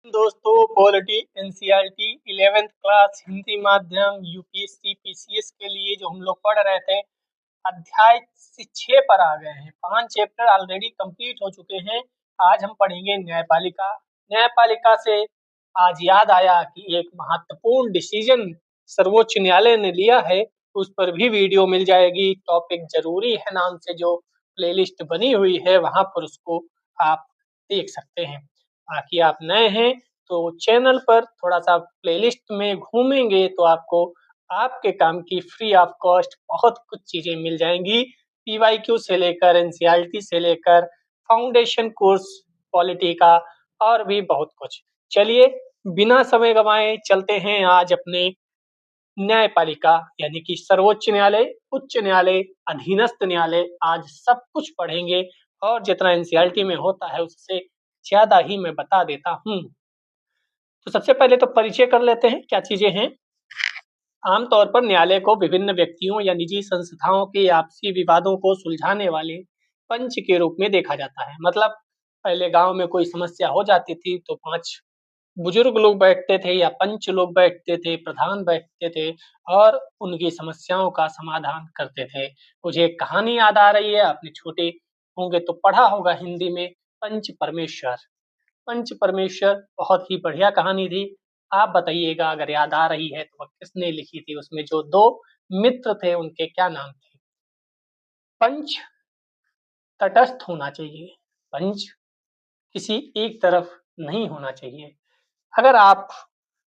दोस्तों, polity NCERT 11th class Hindi माध्यम UPSC PCS के लिए जो हम लोग पढ़ रहे थे, अध्याय 6 पर आ गए हैं। 5 चैप्टर ऑलरेडी कंप्लीट हो चुके हैं। आज हम पढ़ेंगे न्यायपालिका। न्यायपालिका से आज याद आया कि एक महत्वपूर्ण डिसीजन सर्वोच्च न्यायालय ने लिया है, उस पर भी वीडियो मिल जाएगी। टॉपिक जरूरी है नाम से जो प्लेलिस्ट बनी हुई है, वहां पर उसको आप देख सकते हैं। बाकी आप नए हैं तो चैनल पर थोड़ा सा प्लेलिस्ट में घूमेंगे तो आपको आपके काम की फ्री ऑफ कॉस्ट बहुत कुछ चीजें मिल जाएंगी। पीवाईक्यू से लेकर एनसीईआरटी से लेकर फाउंडेशन कोर्स पॉलिटी का और भी बहुत कुछ। चलिए बिना समय गंवाए चलते हैं आज अपने न्यायपालिका यानी कि सर्वोच्च न्यायालय, उच्च न्यायालय, अधीनस्थ न्यायालय, आज सब कुछ पढ़ेंगे और जितना एनसीईआरटी में होता है उससे ज्यादा ही मैं बता देता हूँ। तो सबसे पहले तो परिचय कर लेते हैं क्या चीजें हैं। आमतौर पर न्यायालय को विभिन्न व्यक्तियों या निजी संस्थाओं के आपसी विवादों को सुलझाने वाले पंच के रूप में देखा जाता है। मतलब पहले गांव में कोई समस्या हो जाती थी तो 5 बुजुर्ग लोग बैठते थे या पंच लोग बैठते थे, प्रधान बैठते थे और उनकी समस्याओं का समाधान करते थे। मुझे एक कहानी याद आ रही है, आपने छोटे होंगे तो पढ़ा होगा हिंदी में, पंच परमेश्वर। पंच परमेश्वर बहुत ही बढ़िया कहानी थी। आप बताइएगा अगर याद आ रही है तो वह किसने लिखी थी। उसमें जो 2 मित्र थे उनके क्या नाम थे। पंच तटस्थ होना चाहिए, पंच किसी एक तरफ नहीं होना चाहिए। अगर आप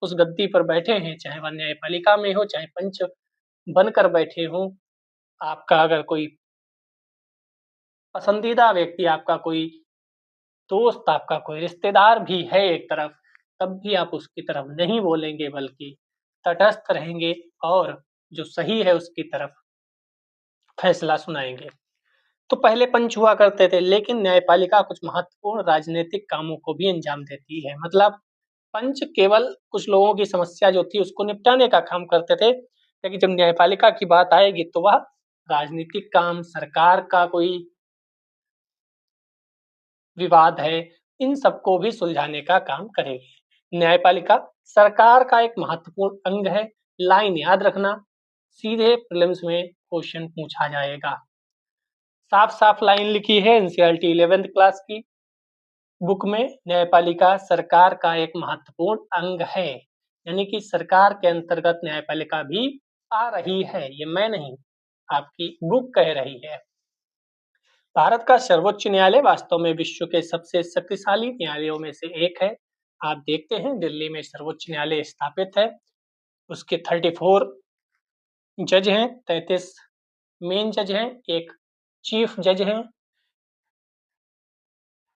उस गद्दी पर बैठे हैं, चाहे वह न्यायपालिका में हो, चाहे पंच बनकर बैठे हो, आपका अगर कोई पसंदीदा व्यक्ति, आपका कोई दोस्त, आपका कोई रिश्तेदार भी है एक तरफ, तब भी आप उसकी तरफ नहीं बोलेंगे बल्कि तटस्थ रहेंगे और जो सही है उसकी तरफ फैसला सुनाएंगे। तो पहले पंच हुआ करते थे, लेकिन न्यायपालिका कुछ महत्वपूर्ण राजनीतिक कामों को भी अंजाम देती है। मतलब पंच केवल कुछ लोगों की समस्या जो थी उसको निपटाने का काम करते थे, लेकिन जब न्यायपालिका की बात आएगी तो वह राजनीतिक काम, सरकार का कोई विवाद है, इन सबको भी सुलझाने का काम करेगी। न्यायपालिका सरकार का एक महत्वपूर्ण अंग है। लाइन याद रखना, सीधे प्रीलिम्स में क्वेश्चन पूछा जाएगा। साफ साफ लाइन लिखी है एनसीईआरटी 11th क्लास की बुक में, न्यायपालिका सरकार का एक महत्वपूर्ण अंग है। यानी कि सरकार के अंतर्गत न्यायपालिका भी आ रही है, ये मैं नहीं, आपकी बुक कह रही है। भारत का सर्वोच्च न्यायालय वास्तव में विश्व के सबसे शक्तिशाली न्यायालयों में से एक है। आप देखते हैं दिल्ली में सर्वोच्च न्यायालय स्थापित है, उसके 34 जज हैं, 33 मेन जज हैं, एक चीफ जज हैं।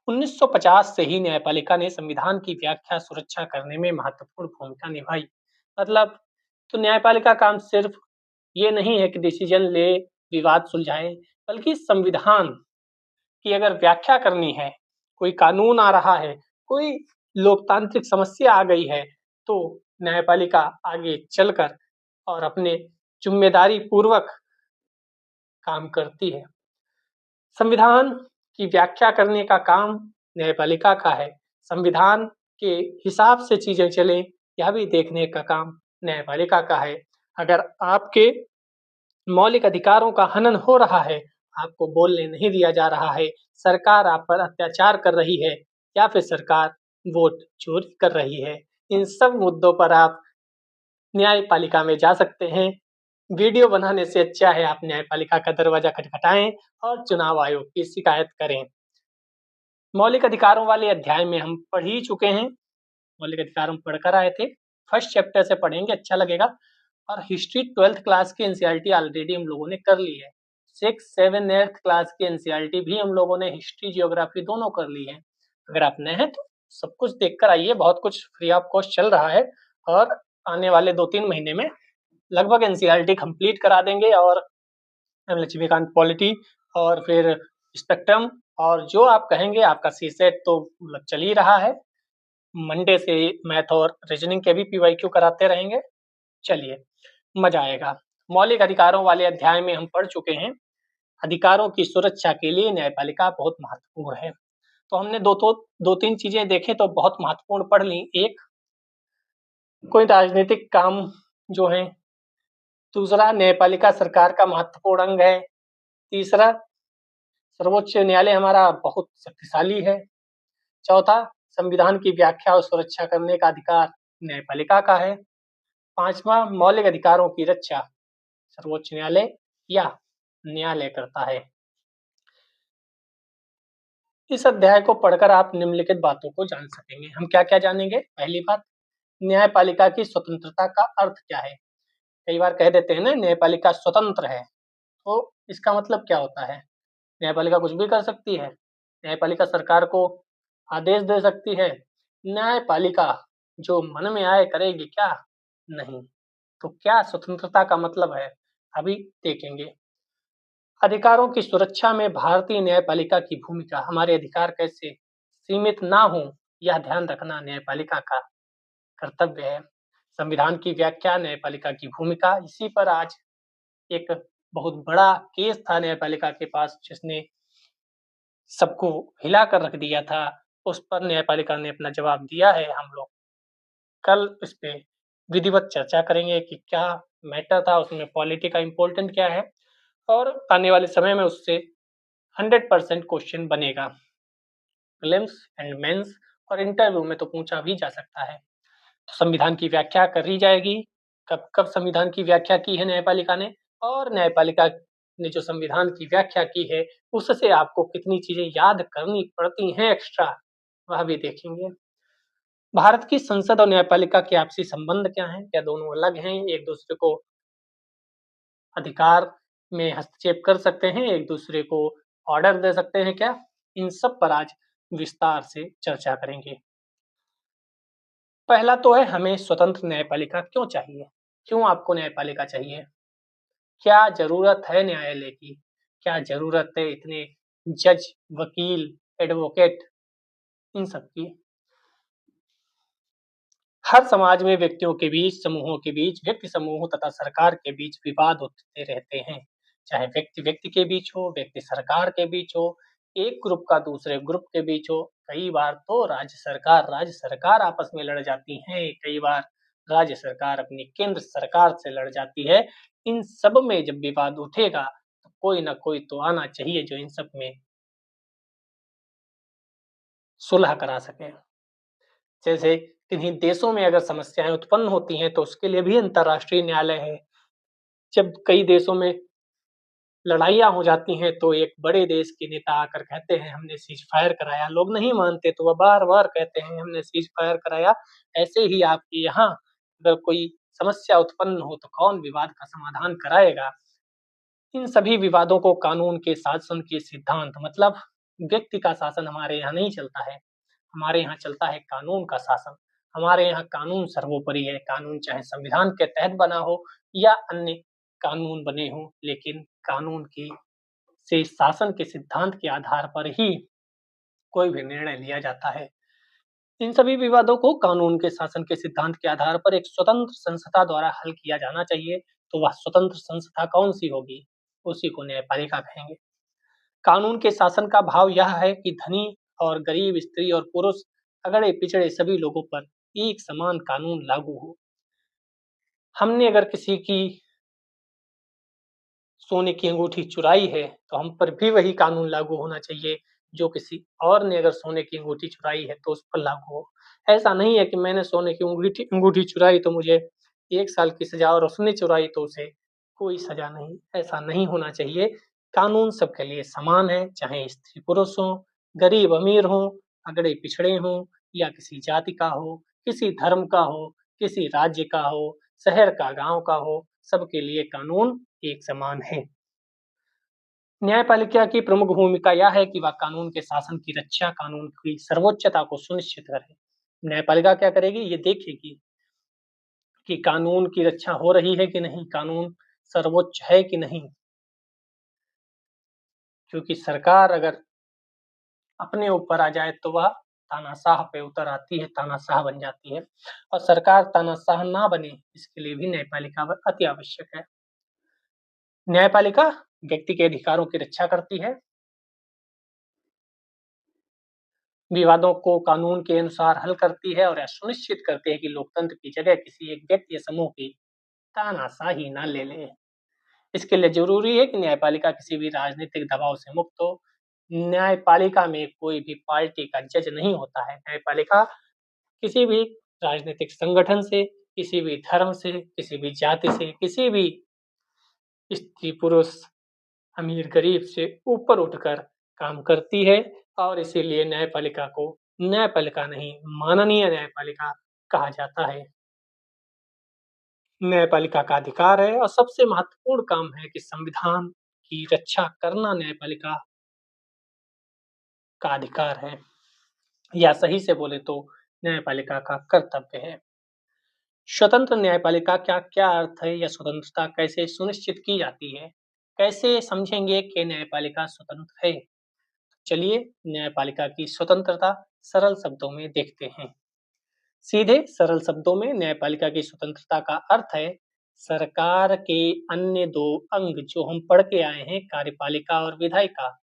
1950 से ही न्यायपालिका ने संविधान की व्याख्या सुरक्षा करने में महत्वपूर्ण भूमिका निभाई। मतलब तो न्यायपालिका काम सिर्फ ये नहीं है कि डिसीजन ले, विवाद सुलझाए, बल्कि संविधान की अगर व्याख्या करनी है, कोई कानून आ रहा है, कोई लोकतांत्रिक समस्या आ गई है, तो न्यायपालिका आगे चलकर और अपने जिम्मेदारी पूर्वक काम करती है। संविधान की व्याख्या करने का काम न्यायपालिका का है। संविधान के हिसाब से चीजें चलें, यह भी देखने का काम न्यायपालिका का है। अगर आपके मौलिक अधिकारों का हनन हो रहा है, आपको बोलने नहीं दिया जा रहा है, सरकार आप पर अत्याचार कर रही है या फिर सरकार वोट चोरी कर रही है, इन सब मुद्दों पर आप न्यायपालिका में जा सकते हैं। वीडियो बनाने से अच्छा है आप न्यायपालिका का दरवाजा खटखटाएं और चुनाव आयोग की शिकायत करें। मौलिक अधिकारों वाले अध्याय में हम पढ़ ही चुके हैं, मौलिक अधिकार हम पढ़कर आए थे। फर्स्ट चैप्टर से पढ़ेंगे, अच्छा लगेगा। और हिस्ट्री 12th क्लास की एनसीईआरटी ऑलरेडी हम लोगों ने कर ली है। 6, 7, 8th क्लास की एनसीईआरटी भी हम लोगों ने हिस्ट्री, जियोग्राफी दोनों कर ली है। अगर आप नए हैं तो सब कुछ देख कर आइए, बहुत कुछ फ्री ऑफ कॉस्ट चल रहा है और आने वाले 2-3 महीने में लगभग एनसीईआरटी कंप्लीट करा देंगे। और लक्ष्मीकांत पॉलिटी और फिर स्पेक्ट्रम और जो आप कहेंगे, आपका सीसेट तो चल ही रहा है। मंडे से मैथ और रीजनिंग के भी पीवाईक्यू कराते रहेंगे। चलिए मजा आएगा। मौलिक अधिकारों वाले अध्याय में हम पढ़ चुके हैं, अधिकारों की सुरक्षा के लिए न्यायपालिका बहुत महत्वपूर्ण है। तो हमने दो तीन चीजें देखें तो बहुत महत्वपूर्ण पढ़ ली। एक, कोई राजनीतिक काम जो है। दूसरा, न्यायपालिका सरकार का महत्वपूर्ण अंग है। तीसरा, सर्वोच्च न्यायालय हमारा बहुत शक्तिशाली है। चौथा, संविधान की व्याख्या और सुरक्षा करने का अधिकार न्यायपालिका का है। पांचवा, मौलिक अधिकारों की रक्षा सर्वोच्च न्यायालय या न्यायालय करता है। इस अध्याय को पढ़कर आप निम्नलिखित बातों को जान सकेंगे। हम क्या क्या जानेंगे? पहली बात, न्यायपालिका की स्वतंत्रता का अर्थ क्या है। कई बार कह देते हैं ना, न्यायपालिका स्वतंत्र है, तो इसका मतलब क्या होता है? न्यायपालिका कुछ भी कर सकती है? न्यायपालिका सरकार को आदेश दे सकती है? न्यायपालिका जो मन में आए करेगी क्या? नहीं। तो क्या स्वतंत्रता का मतलब है, अभी देखेंगे। अधिकारों की सुरक्षा में भारतीय न्यायपालिका की भूमिका, हमारे अधिकार कैसे सीमित ना हो, यह ध्यान रखना न्यायपालिका का कर्तव्य है। संविधान की व्याख्या, न्यायपालिका की भूमिका, इसी पर आज एक बहुत बड़ा केस था न्यायपालिका के पास, जिसने सबको हिला कर रख दिया था। उस पर न्यायपालिका ने अपना जवाब दिया है। हम लोग कल इस पे विधिवत चर्चा करेंगे कि क्या मैटर था उसमें, पॉलिटी का इम्पोर्टेंट क्या है, और आने वाले समय में उससे 100% क्वेश्चन बनेगा। प्रीलिम्स एंड मेंस और इंटरव्यू में तो पूछा भी जा सकता है। तो संविधान की व्याख्या करी जाएगी। कब कब संविधान की व्याख्या की है न्यायपालिका ने, और न्यायपालिका ने जो संविधान की व्याख्या की है उससे आपको कितनी चीजें याद करनी पड़ती हैं एक्स्ट्रा, वह भी देखेंगे। भारत की संसद और न्यायपालिका के आपसी संबंध क्या हैं? क्या दोनों अलग हैं? एक दूसरे को अधिकार में हस्तक्षेप कर सकते हैं? एक दूसरे को ऑर्डर दे सकते हैं क्या? इन सब पर आज विस्तार से चर्चा करेंगे। पहला तो है, हमें स्वतंत्र न्यायपालिका क्यों चाहिए? क्यों आपको न्यायपालिका चाहिए? क्या जरूरत है न्यायालय की? क्या जरूरत है इतने जज, वकील, एडवोकेट, इन सब की? हर समाज में व्यक्तियों के बीच, समूहों के बीच, व्यक्ति समूहों तथा सरकार के बीच विवाद होते रहते हैं। चाहे व्यक्ति व्यक्ति के बीच हो, व्यक्ति सरकार के बीच हो, एक ग्रुप का दूसरे ग्रुप के बीच हो। कई बार तो राज्य सरकार आपस में लड़ जाती है। कई बार राज्य सरकार अपनी केंद्र सरकार से लड़ जाती है। इन सब में जब विवाद उठेगा तो कोई ना कोई तो आना चाहिए जो इन सब में सुलह करा सके। जैसे किन्हीं देशों में अगर समस्याएं उत्पन्न होती हैं तो उसके लिए भी अंतर्राष्ट्रीय न्यायालय है। जब कई देशों में लड़ाइयाँ हो जाती हैं तो एक बड़े देश के नेता आकर कहते हैं हमने सीज फायर कराया, लोग नहीं मानते तो वह बार-बार कहते हैं हमने सीज फायर कराया। ऐसे ही आपके यहाँ अगर कोई समस्या उत्पन्न हो तो कौन विवाद का समाधान कराएगा? इन सभी विवादों को कानून के शासन के सिद्धांत, मतलब व्यक्ति का शासन हमारे यहाँ नहीं चलता है। हमारे यहाँ चलता है कानून का शासन। हमारे यहाँ कानून सर्वोपरि है। कानून चाहे संविधान के तहत बना हो या अन्य कानून बने हों, लेकिन कानून की से शासन के सिद्धांत के आधार पर ही कोई भी निर्णय लिया जाता है। इन सभी विवादों को कानून के शासन के सिद्धांत के आधार पर एक स्वतंत्र संस्था द्वारा हल किया जाना चाहिए। तो वह स्वतंत्र संस्था कौन सी होगी? उसी को न्यायपालिका कहेंगे। कानून के शासन का भाव यह है कि धनी और गरीब, स्त्री और पुरुष, अगड़े पिछड़े सभी लोगों पर एक समान कानून लागू हो। हमने अगर किसी की सोने की अंगूठी चुराई है तो हम पर भी वही कानून लागू होना चाहिए जो किसी और ने अगर सोने की अंगूठी चुराई है तो उस पर लागू हो। ऐसा नहीं है कि मैंने सोने की अंगूठी चुराई तो मुझे 1 साल की सजा और उसने चुराई तो उसे कोई सजा नहीं। ऐसा नहीं होना चाहिए। कानून सबके लिए समान है, चाहे स्त्री पुरुष हो, गरीब अमीर हो, अगड़े पिछड़े हो, या किसी जाति का हो, किसी धर्म का हो, किसी राज्य का हो, शहर का, गांव का हो, सबके लिए कानून एक समान है। न्यायपालिका की प्रमुख भूमिका यह है कि वह कानून के शासन की रक्षा, कानून की सर्वोच्चता को सुनिश्चित करे। न्यायपालिका क्या करेगी? ये देखेगी कि कानून की रक्षा हो रही है कि नहीं, कानून सर्वोच्च है कि नहीं। क्योंकि सरकार अगर अपने ऊपर आ जाए तो वह तानाशाह पे उतर आती है, तानाशाह बन जाती है। और सरकार तानाशाह ना बने, इसके लिए भी न्यायपालिका अति आवश्यक है। न्यायपालिका व्यक्ति के अधिकारों की रक्षा करती है। विवादों को कानून के अनुसार हल करती है और यह सुनिश्चित करती है कि लोकतंत्र की जगह किसी एक व्यक्ति या समूह की तानाशाही न ले ले। इसके लिए जरूरी है कि न्यायपालिका किसी भी राजनीतिक दबाव से मुक्त हो। न्यायपालिका में कोई भी पार्टी का जज नहीं होता है। न्यायपालिका किसी भी राजनीतिक संगठन से, किसी भी धर्म से, किसी भी जाति से, किसी भी स्त्री पुरुष, अमीर गरीब से ऊपर उठकर काम करती है और इसीलिए न्यायपालिका को न्यायपालिका नहीं, माननीय न्यायपालिका कहा जाता है। न्यायपालिका का अधिकार है और सबसे महत्वपूर्ण काम है कि संविधान की रक्षा करना न्यायपालिका का अधिकार है, या सही से बोले तो न्यायपालिका का कर्तव्य है। स्वतंत्र न्यायपालिका का क्या अर्थ है या स्वतंत्रता कैसे सुनिश्चित की जाती है? कैसे समझेंगे कि न्यायपालिका स्वतंत्र है? चलिए न्यायपालिका की स्वतंत्रता सरल शब्दों में देखते हैं। सीधे सरल शब्दों में न्यायपालिका की स्वतंत्रता का अर्थ है सरकार के अन्य दो अंग जो हम पढ़ के आए हैं, कार्यपालिका और विधायिका,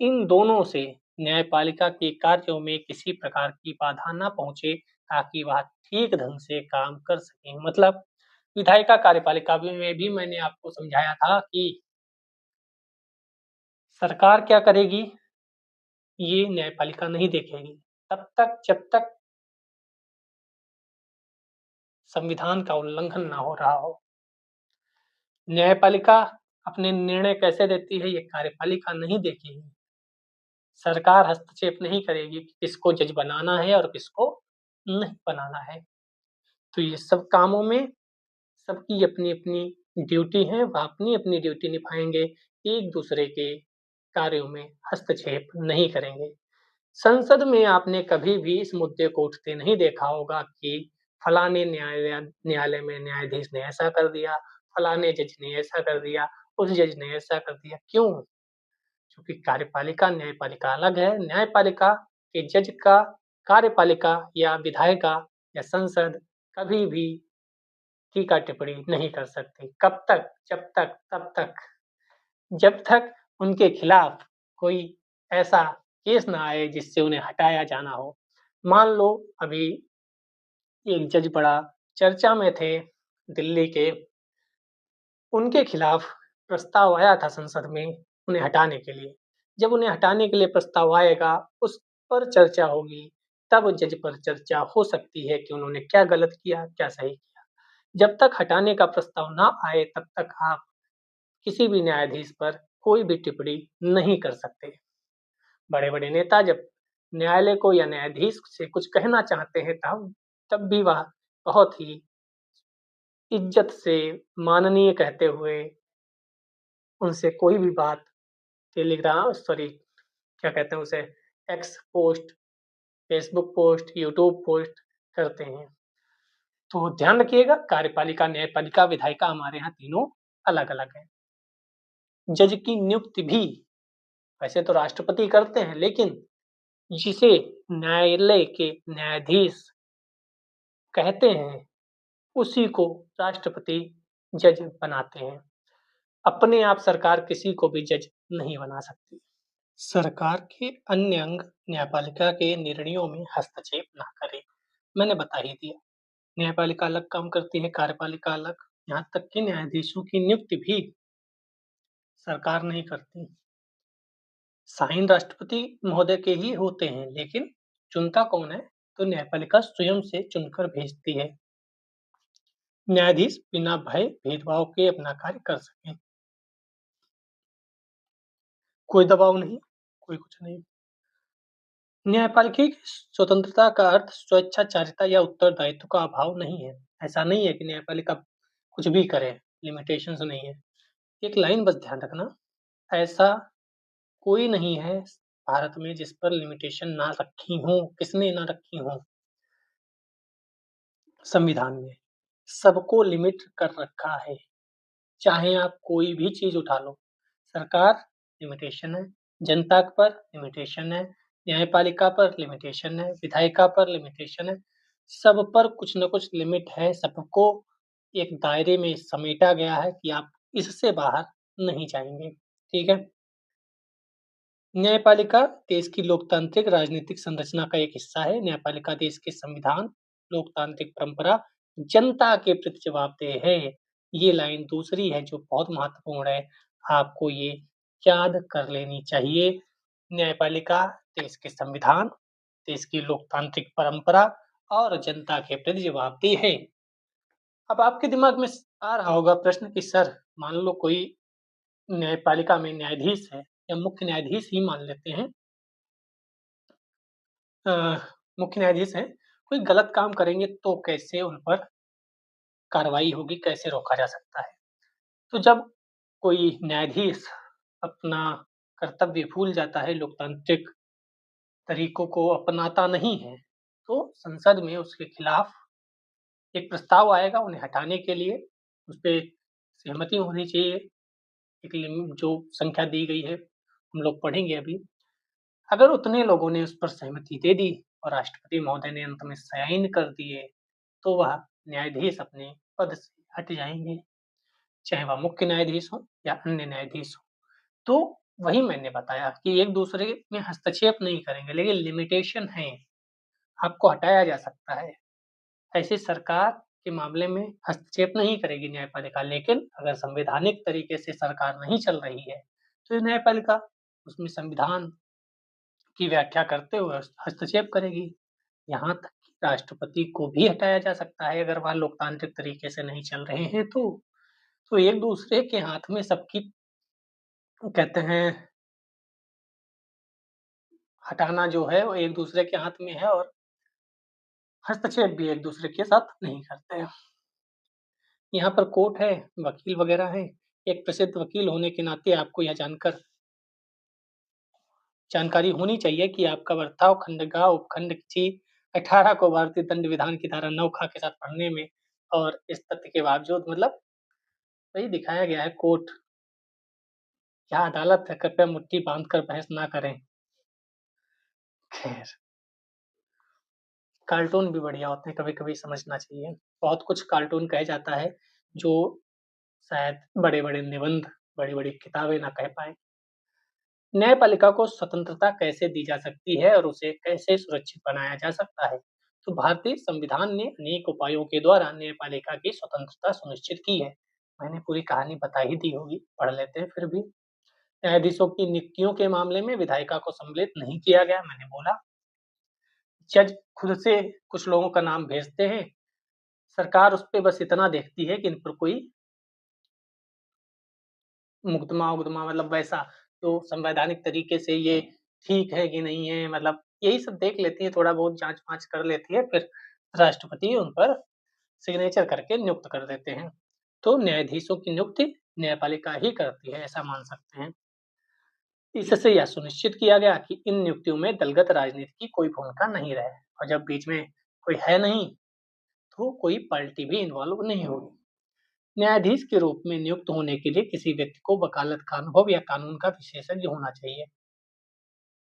इन दोनों से न्यायपालिका के कार्यों में किसी प्रकार की बाधा न पहुंचे ताकि वह ठीक ढंग से काम कर सके। मतलब विधायिका कार्यपालिका में भी मैंने आपको समझाया था कि सरकार क्या करेगी, ये न्यायपालिका नहीं देखेगी तब तक जब तक संविधान का उल्लंघन ना हो रहा हो। न्यायपालिका अपने निर्णय कैसे देती है, ये कार्यपालिका नहीं देखेगी। सरकार हस्तक्षेप नहीं करेगी कि किसको जज बनाना है और किसको नहीं बनाना है। तो ये सब कामों में सबकी अपनी-अपनी ड्यूटी है, वह अपनी-अपनी ड्यूटी निभाएँगे, एक दूसरे के कार्यों में हस्तक्षेप नहीं करेंगे। संसद में आपने कभी भी इस मुद्दे को उठते नहीं देखा होगा कि फलाने न्यायालय में न्यायाधीश ने ऐसा कर दिया, फलाने जज ने ऐसा कर दिया, उस जज ने ऐसा कर दिया। क्यों? क्योंकि कार्यपालिका, न्यायपालिका अलग है। न्यायपालिका के जज का कार्यपालिका या विधायिका या संसद कभी भी टीका-टिप्पणी नहीं कर सकती। कब तक? जब तक, तब तक, जब तक उनके खिलाफ कोई ऐसा केस ना आए जिससे उन्हें हटाया जाना हो। मान लो अभी एक जज बड़ा चर्चा में थे दिल्ली के, उनके खिलाफ प्रस्ताव आया था संसद में उन्हें हटाने के लिए। जब उन्हें हटाने के लिए प्रस्ताव आएगा, उस पर चर्चा होगी, तब जज पर चर्चा हो सकती है कि उन्होंने क्या गलत किया, क्या सही किया। जब तक हटाने का प्रस्ताव ना आए, तब तक आप किसी भी न्यायाधीश पर कोई भी टिप्पणी नहीं कर सकते। बड़े-बड़े नेता जब न्यायालय को या न्यायाधीश से कुछ कहना चाहते हैं तब तब भी वह बहुत ही इज्जत से माननीय कहते हुए उनसे कोई भी बात क्या कहते हैं उसे, x post, Facebook post, YouTube post करते हैं। तो ध्यान रखिएगा कार्यपालिका, न्यायपालिका, विधायिका हमारे यहाँ तीनों अलग-अलग हैं। जज की नियुक्ति भी वैसे तो राष्ट्रपति करते हैं, लेकिन जिसे न्यायालय के न्यायाधीश कहते हैं, उसी को राष्ट्रपति जज बनाते हैं। अपने आप सरकार किसी को भी जज नहीं बना सकती। सरकार के अन्य अंग न्यायपालिका के निर्णयों में हस्तक्षेप ना करें। मैंने बता ही दिया। न्यायपालिका अलग काम करती है, कार्यपालिका अलग। यहाँ तक कि न्यायाधीशों की नियुक्ति भी सरकार नहीं करती। साइन राष्ट्रपति महोदय के ही होते हैं, लेकिन चुनता कौन है? तो न्यायपालिका स्वयं से चुनकर भेजती है। न्यायाधीश बिना भय भेदभाव के अपना कार्य कर सकें। कोई दबाव नहीं, कोई कुछ नहीं। न्यायपालिका की स्वतंत्रता का अर्थ स्वेच्छाचारिता या उत्तरदायित्व का अभाव नहीं है। ऐसा नहीं है कि न्यायपालिका कुछ भी करे, लिमिटेशंस नहीं है। एक लाइन बस ध्यान रखना, ऐसा कोई नहीं है भारत में जिस पर लिमिटेशन ना रखी हो। किसने ना रखी हो? संविधान में सबको लिमिट कर रखा है। चाहे आप कोई भी चीज उठा लो, सरकार लिमिटेशन है, जनता पर लिमिटेशन है, न्यायपालिका पर लिमिटेशन है, विधायिका पर लिमिटेशन है, सब पर कुछ न कुछ लिमिट है। सबको एक दायरे में समेटा गया है कि आप इससे बाहर नहीं जाएंगे। ठीक है। न्यायपालिका देश की लोकतांत्रिक राजनीतिक संरचना का एक हिस्सा है। न्यायपालिका देश के संविधान, लोकतांत्रिक परंपरा, जनता के प्रति जवाबदेह है। ये लाइन दूसरी है जो बहुत महत्वपूर्ण है। आपको ये याद कर लेनी चाहिए। न्यायपालिका देश के संविधान, देश की लोकतांत्रिक परंपरा और जनता के प्रति जवाबदेह है। अब आपके दिमाग में आ रहा होगा प्रश्न कि सर, मान लो कोई न्यायपालिका में न्यायाधीश है या मुख्य न्यायाधीश ही मान लेते हैं। अ, मुख्य न्यायाधीश हैं, कोई गलत काम करेंगे तो कैसे उन पर कार्रवाई होगी, कैसे रोका जा सकता है? तो जब कोई न्यायाधीश अपना कर्तव्य भूल जाता है, लोकतांत्रिक तरीकों को अपनाता नहीं है, तो संसद में उसके खिलाफ एक प्रस्ताव आएगा उन्हें हटाने के लिए। उसपे सहमति होनी चाहिए। एक जो संख्या दी गई है, हम लोग पढ़ेंगे अभी। अगर उतने लोगों ने उस पर सहमति दे दी और राष्ट्रपति महोदय ने अंत में साइन कर दिए, तो वह न्यायाधीश अपने पद से हट जाएँगे, चाहे वह मुख्य न्यायाधीश हो या अन्य न्यायाधीश हो। तो वही मैंने बताया कि एक-दूसरे में हस्तक्षेप नहीं करेंगे, लेकिन लिमिटेशन है, आपको हटाया जा सकता है। ऐसे सरकार के मामले में हस्तक्षेप नहीं करेगी न्यायपालिका, लेकिन अगर संवैधानिक तरीके से सरकार नहीं चल रही है, तो ये न्यायपालिका उसमें संविधान की व्याख्या करते हुए हस्तक्षेप करेगी। यहाँ तक कि राष्ट्रपति को भी हटाया जा सकता है अगर वह लोकतांत्रिक तरीके से नहीं चल रहे हैं तो। तो एक-दूसरे के हाथ में सबकी कहते हैं हटाना जो है वो एक-दूसरे के हाथ में है और हस्तक्षेप भी एक-दूसरे के साथ नहीं करते हैं। यहाँ पर कोर्ट है, वकील वगैरह हैं। एक प्रसिद्ध वकील होने के नाते आपको यह जानकारी होनी चाहिए कि आपका बर्ताव खंड ग उपखंड ची 18 को भारतीय दंड विधान की धारा 9 ख के साथ पढ़ने में और इस तथ्य के बावजूद मतलब वही दिखाया गया है कोर्ट यहाँ अदालत है, कृपया मुट्ठी बाँध कर बहस ना करें। खैर, कार्टून भी बढ़िया होते हैं, कभी-कभी समझना चाहिए। बहुत कुछ कार्टून कहे जाता है, जो शायद बड़े-बड़े निबंध, बड़ी-बड़ी किताबें ना कह पाएँ। न्यायपालिका को स्वतंत्रता कैसे दी जा सकती है और उसे कैसे सुरक्षित बनाया जा सकता है? तो भारतीय संविधान ने अनेक उपायों के द्वारा न्यायपालिका की स्वतंत्रता सुनिश्चित की है। मैंने पूरी कहानी बता ही दी होगी, पढ़ लेते हैं फिर भी। न्यायाधीशों की नियुक्तियों के मामले में विधायिका को सम्मिलित नहीं किया गया, मैंने बोला। जज खुद से कुछ लोगों का नाम भेजते हैं, सरकार उस पे बस इतना देखती है कि इन पर कोई मुकदमा-वुकदमा मतलब वैसा जो संवैधानिक तरीके से ये ठीक है कि नहीं है मतलब यही सब देख लेती है, थोड़ा बहुत जाँच-वाँच कर लेती है, फिर राष्ट्रपति उन पर सिग्नेचर करके नियुक्त कर देते हैं। तो न्यायाधीशों की नियुक्ति न्यायपालिका ही करती है, ऐसा मान सकते हैं। इससे यह सुनिश्चित किया गया कि इन नियुक्तियों में दलगत राजनीति की कोई भूमिका नहीं रहे और जब बीच में कोई है नहीं, तो कोई पार्टी भी इन्वॉल्व नहीं होगी। न्यायाधीश के रूप में नियुक्त होने के लिए किसी व्यक्ति को वकालत का अनुभव या कानून का विशेषज्ञ होना चाहिए।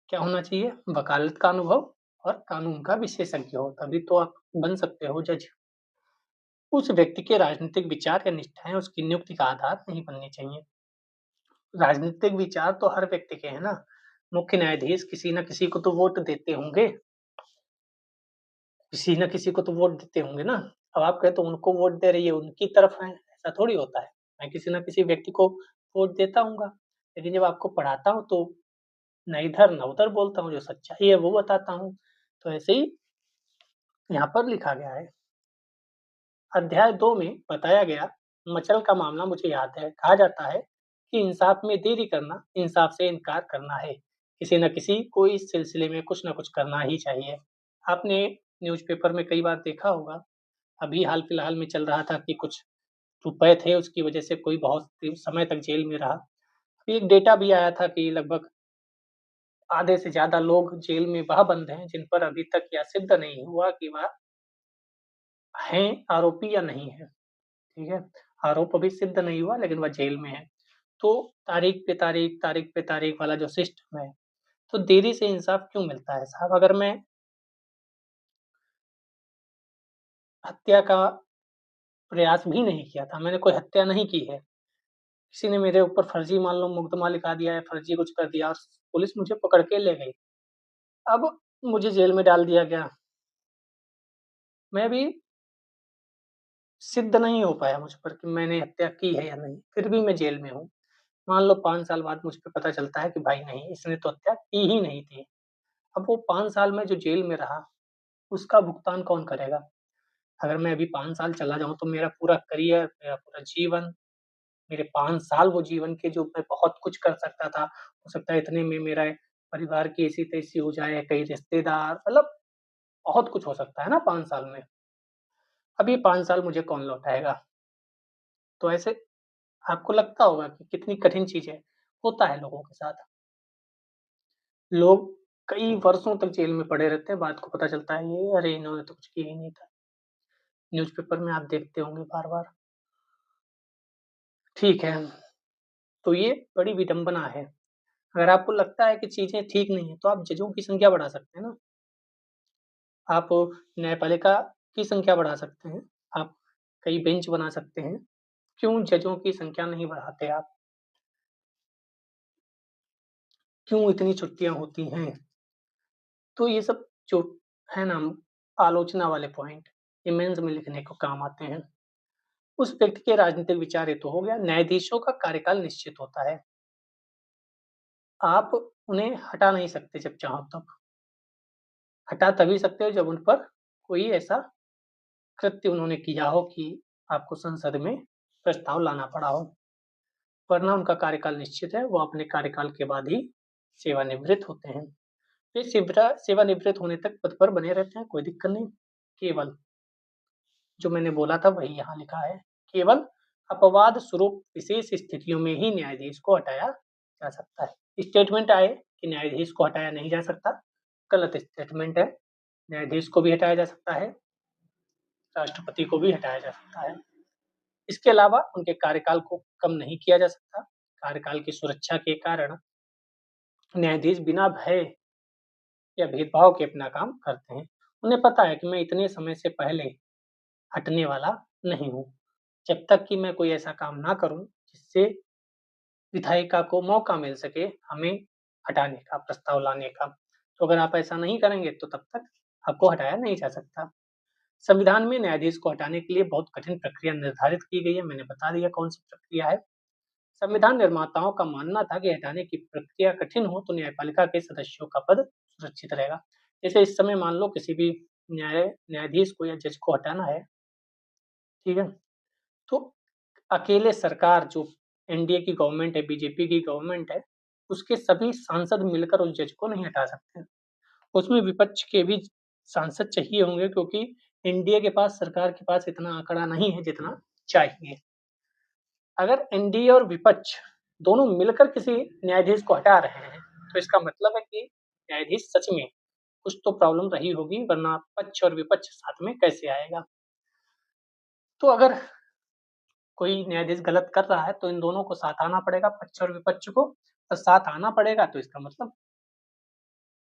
क्या होना चाहिए? वकालत का अनुभव और कानून का विशेषज्ञ हो, तभी तो आप बन सकते हो जज। उस व्यक्ति के राजनीतिक विचार या निष्ठाएँ उसकी नियुक्ति का आधार नहीं बननी चाहिए। राजनीतिक विचार तो हर व्यक्ति के हैं ना, मुख्य न्यायाधीश किसी न किसी को तो वोट देते होंगे, किसी न किसी को तो वोट देते होंगे ना। अब आप कहें तो उनको वोट दे रही है, उनकी तरफ हैं, ऐसा थोड़ी होता है। मैं किसी न किसी व्यक्ति को वोट देता हूँगा, लेकिन जब आपको पढ़ाता हूँ तो ना इधर ना उधर बोलता हूँ, जो सच्चाई है वो बताता हूँ। तो ऐसे ही यहाँ पर लिखा गया है। अध्याय 2 में बताया गया मचल का मामला मुझे याद है। कहा जाता है कि इंसाफ में देरी करना, इंसाफ से इनकार करना है। किसी न किसी को इस सिलसिले में कुछ न कुछ करना ही चाहिए। आपने न्यूज़पेपर में कई बार देखा होगा, अभी हाल-फिलहाल में चल रहा था कि कुछ रुपए थे, उसकी वजह से कोई बहुत समय तक जेल में रहा। अभी एक डेटा भी आया था कि लगभग आधे से ज़्यादा लोग जेल में वह बंद हैं, जिन पर अभी तक यह सिद्ध नहीं हुआ कि वह हैं आरोपी या नहीं है। ठीक है? आरोप अभी सिद्ध नहीं हुआ लेकिन वह जेल में है। तो तारीख पे तारीख, तारीख पे तारीख वाला जो सिस्टम है, तो देरी से इंसाफ क्यों मिलता है साहब? अगर मैं हत्या का प्रयास भी नहीं किया था, मैंने कोई हत्या नहीं की है, किसी ने मेरे ऊपर फर्जी मान लो मुकदमा लिखा दिया है, फर्जी कुछ कर दिया और पुलिस मुझे पकड़ के ले गई। अब मुझे जेल में डाल दिया गया। मैं भी सिद्ध नहीं हो पाया मुझ पर कि मैंने हत्या की है या नहीं, फिर भी मैं जेल में हूँ। मान लो 5 साल बाद मुझ पे पता चलता है कि भाई नहीं, इसने तो हत्या की ही नहीं थी। अब वो 5 साल में जो जेल में रहा, उसका भुगतान कौन करेगा? अगर मैं अभी 5 साल चला जाऊँ तो मेरा पूरा करियर, मेरा पूरा जीवन, मेरे 5 साल वो जीवन के जो मैं बहुत कुछ कर सकता था, हो सकता है इतने में मेरा परिवार की ऐसी-तैसी हो जाए, कई रिश्तेदार, मतलब बहुत कुछ हो सकता है ना 5 साल में। अब ये 5 साल मुझे कौन लौटाएगा? तो ऐसे आपको लगता होगा कि कितनी कठिन चीज़ है, होता है लोगों के साथ। लोग कई वर्षों तक जेल में पड़े रहते हैं, बाद को पता चलता है ये अरे! इन्होंने तो कुछ किया ही नहीं था। न्यूज़पेपर में आप देखते होंगे बार-बार। ठीक है, तो ये बड़ी विडंबना है। अगर आपको लगता है कि चीज़ें ठीक नहीं हैं, तो आप जजों की संख्या बढ़ा सकते हैं ना। आप न्यायपालिका की संख्या बढ़ा सकते हैं, आप कई बेंच बना सकते हैं। क्यों जजों की संख्या नहीं बढ़ाते आप? क्यों इतनी छुट्टियाँ होती हैं? तो ये सब जो है ना आलोचना वाले पॉइंट, ये मेंस में लिखने को काम आते हैं। उस व्यक्ति के राजनीतिक विचार ये तो हो गया, न्यायाधीशों का कार्यकाल निश्चित होता है। आप उन्हें हटा नहीं सकते जब चाहो तब। हटा तभी सकते हो जब उन पर कोई ऐसा कृत्य उन्होंने किया हो कि आपको संसद में प्रस्ताव लाना पड़ा हो। वरना उनका कार्यकाल निश्चित है, वो अपने कार्यकाल के बाद ही सेवानिवृत्त होते हैं। वे सेवानिवृत्त होने तक पद पर बने रहते हैं, कोई दिक्कत नहीं। केवल जो मैंने बोला था वही यहाँ लिखा है, केवल अपवाद स्वरूप विशेष स्थितियों में ही न्यायाधीश को हटाया जा सकता है। स्टेटमेंट आए कि न्यायाधीश को हटाया नहीं जा सकता, गलत स्टेटमेंट है। न्यायाधीश को भी हटाया जा सकता है, राष्ट्रपति को भी हटाया जा सकता है। इसके अलावा उनके कार्यकाल को कम नहीं किया जा सकता। कार्यकाल की सुरक्षा के कारण न्यायाधीश बिना भय या भेदभाव के अपना काम करते हैं। उन्हें पता है कि मैं इतने समय से पहले हटने वाला नहीं हूँ। जब तक कि मैं कोई ऐसा काम ना करूँ, जिससे विधायिका को मौका मिल सके हमें हटाने का, प्रस्ताव लाने का। तो अगर आप ऐसा नहीं करेंगे तो तब तक आपको हटाया नहीं जा सकता। संविधान में न्यायाधीश को हटाने के लिए बहुत कठिन प्रक्रिया निर्धारित की गई है, मैंने बता दिया कौन-सी प्रक्रिया है। संविधान निर्माताओं का मानना था कि हटाने की प्रक्रिया कठिन हो तो न्यायपालिका के सदस्यों का पद सुरक्षित रहेगा। जैसे इस समय मान लो किसी भी न्यायाधीश को या जज को हटाना है, ठीक है? तो अकेले सरकार जो एनडीए की गवर्नमेंट है, बीजेपी की गवर्नमेंट है, उसके सभी सांसद मिलकर उस जज को नहीं हटा सकते। उसमें विपक्ष के भी सांसद चाहिए होंगे क्योंकि एनडीए के पास, सरकार के पास इतना आंकड़ा नहीं है जितना चाहिए। अगर एनडीए और विपक्ष दोनों मिलकर किसी न्यायाधीश को हटा रहे हैं, तो इसका मतलब है कि न्यायाधीश सच में कुछ तो प्रॉब्लम रही होगी, वरना पक्ष और विपक्ष साथ में कैसे आएगा? तो अगर कोई न्यायाधीश गलत कर रहा है, तो इन दोनों को साथ आना पड़ेगा, पक्ष और विपक्ष को। और साथ आना पड़ेगा तो इसका मतलब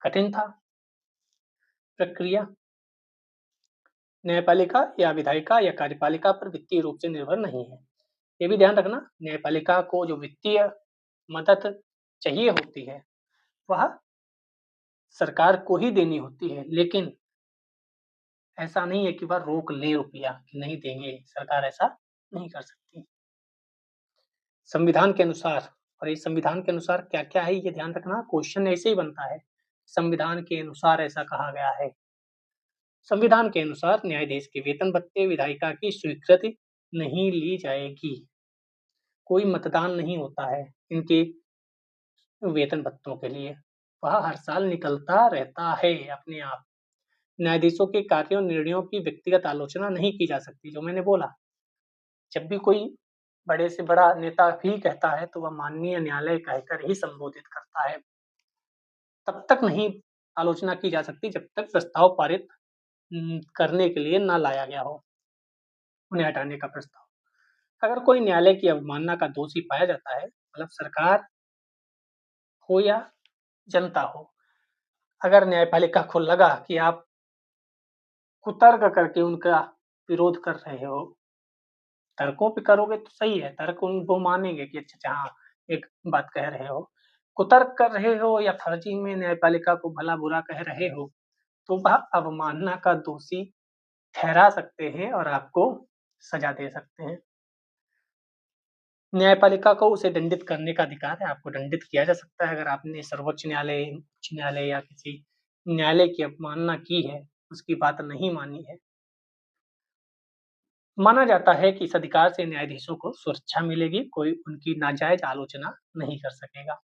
कठिन था प्रक्रिया। न्यायपालिका या विधायिका या कार्यपालिका पर वित्तीय रूप से निर्भर नहीं है। ये भी ध्यान रखना, न्यायपालिका को जो वित्तीय मदद चाहिए होती है, वह सरकार को ही देनी होती है, लेकिन ऐसा नहीं है कि वह रोक ले रुपया कि नहीं देंगे, सरकार ऐसा नहीं कर सकती। संविधान के अनुसार, और ये संविधान के अनुसार क्या-क्या है ये ध्यान रखना, क्वेश्चन ऐसे ही बनता है। संविधान के अनुसार ऐसा कहा गया है। संविधान के अनुसार न्यायाधीश के वेतन भत्ते विधायिका की स्वीकृति नहीं ली जाएगी। कोई मतदान नहीं होता है इनके वेतन भत्तों के लिए। वह हर साल निकलता रहता है अपने आप। न्यायाधीशों के कार्यों और निर्णयों की व्यक्तिगत आलोचना नहीं की जा सकती, जो मैंने बोला। जब भी कोई बड़े से बड़ा नेता भी कहता है तो वह माननीय न्यायालय कहकर ही संबोधित करता है। तब तक नहीं आलोचना की जा सकती जब तक प्रस्ताव पारित करने के लिए ना लाया गया हो, उन्हें हटाने का प्रस्ताव। अगर कोई न्यायालय की अवमानना का दोषी पाया जाता है, मतलब सरकार हो या जनता हो, अगर न्यायपालिका को लगा कि आप कुतर्क करके उनका विरोध कर रहे हो, तर्कों पे करोगे तो सही है, तर्क वो मानेंगे कि अच्छा-अच्छा हाँ, एक बात कह रहे हो। कुतर्क कर रहे हो या फर्जी में न्यायपालिका को भला बुरा कह रहे हो, तो वह अवमानना का दोषी ठहरा सकते हैं और आपको सजा दे सकते हैं। न्यायपालिका को उसे दंडित करने का अधिकार है, आपको दंडित किया जा सकता है अगर आपने सर्वोच्च न्यायालय, उच्च न्यायालय या किसी न्यायालय की अवमानना की है, उसकी बात नहीं मानी है। माना जाता है कि इस अधिकार से न्यायाधीशों को सुरक्षा मिलेगी, कोई उनकी नाजायज आलोचना नहीं कर सकेगा।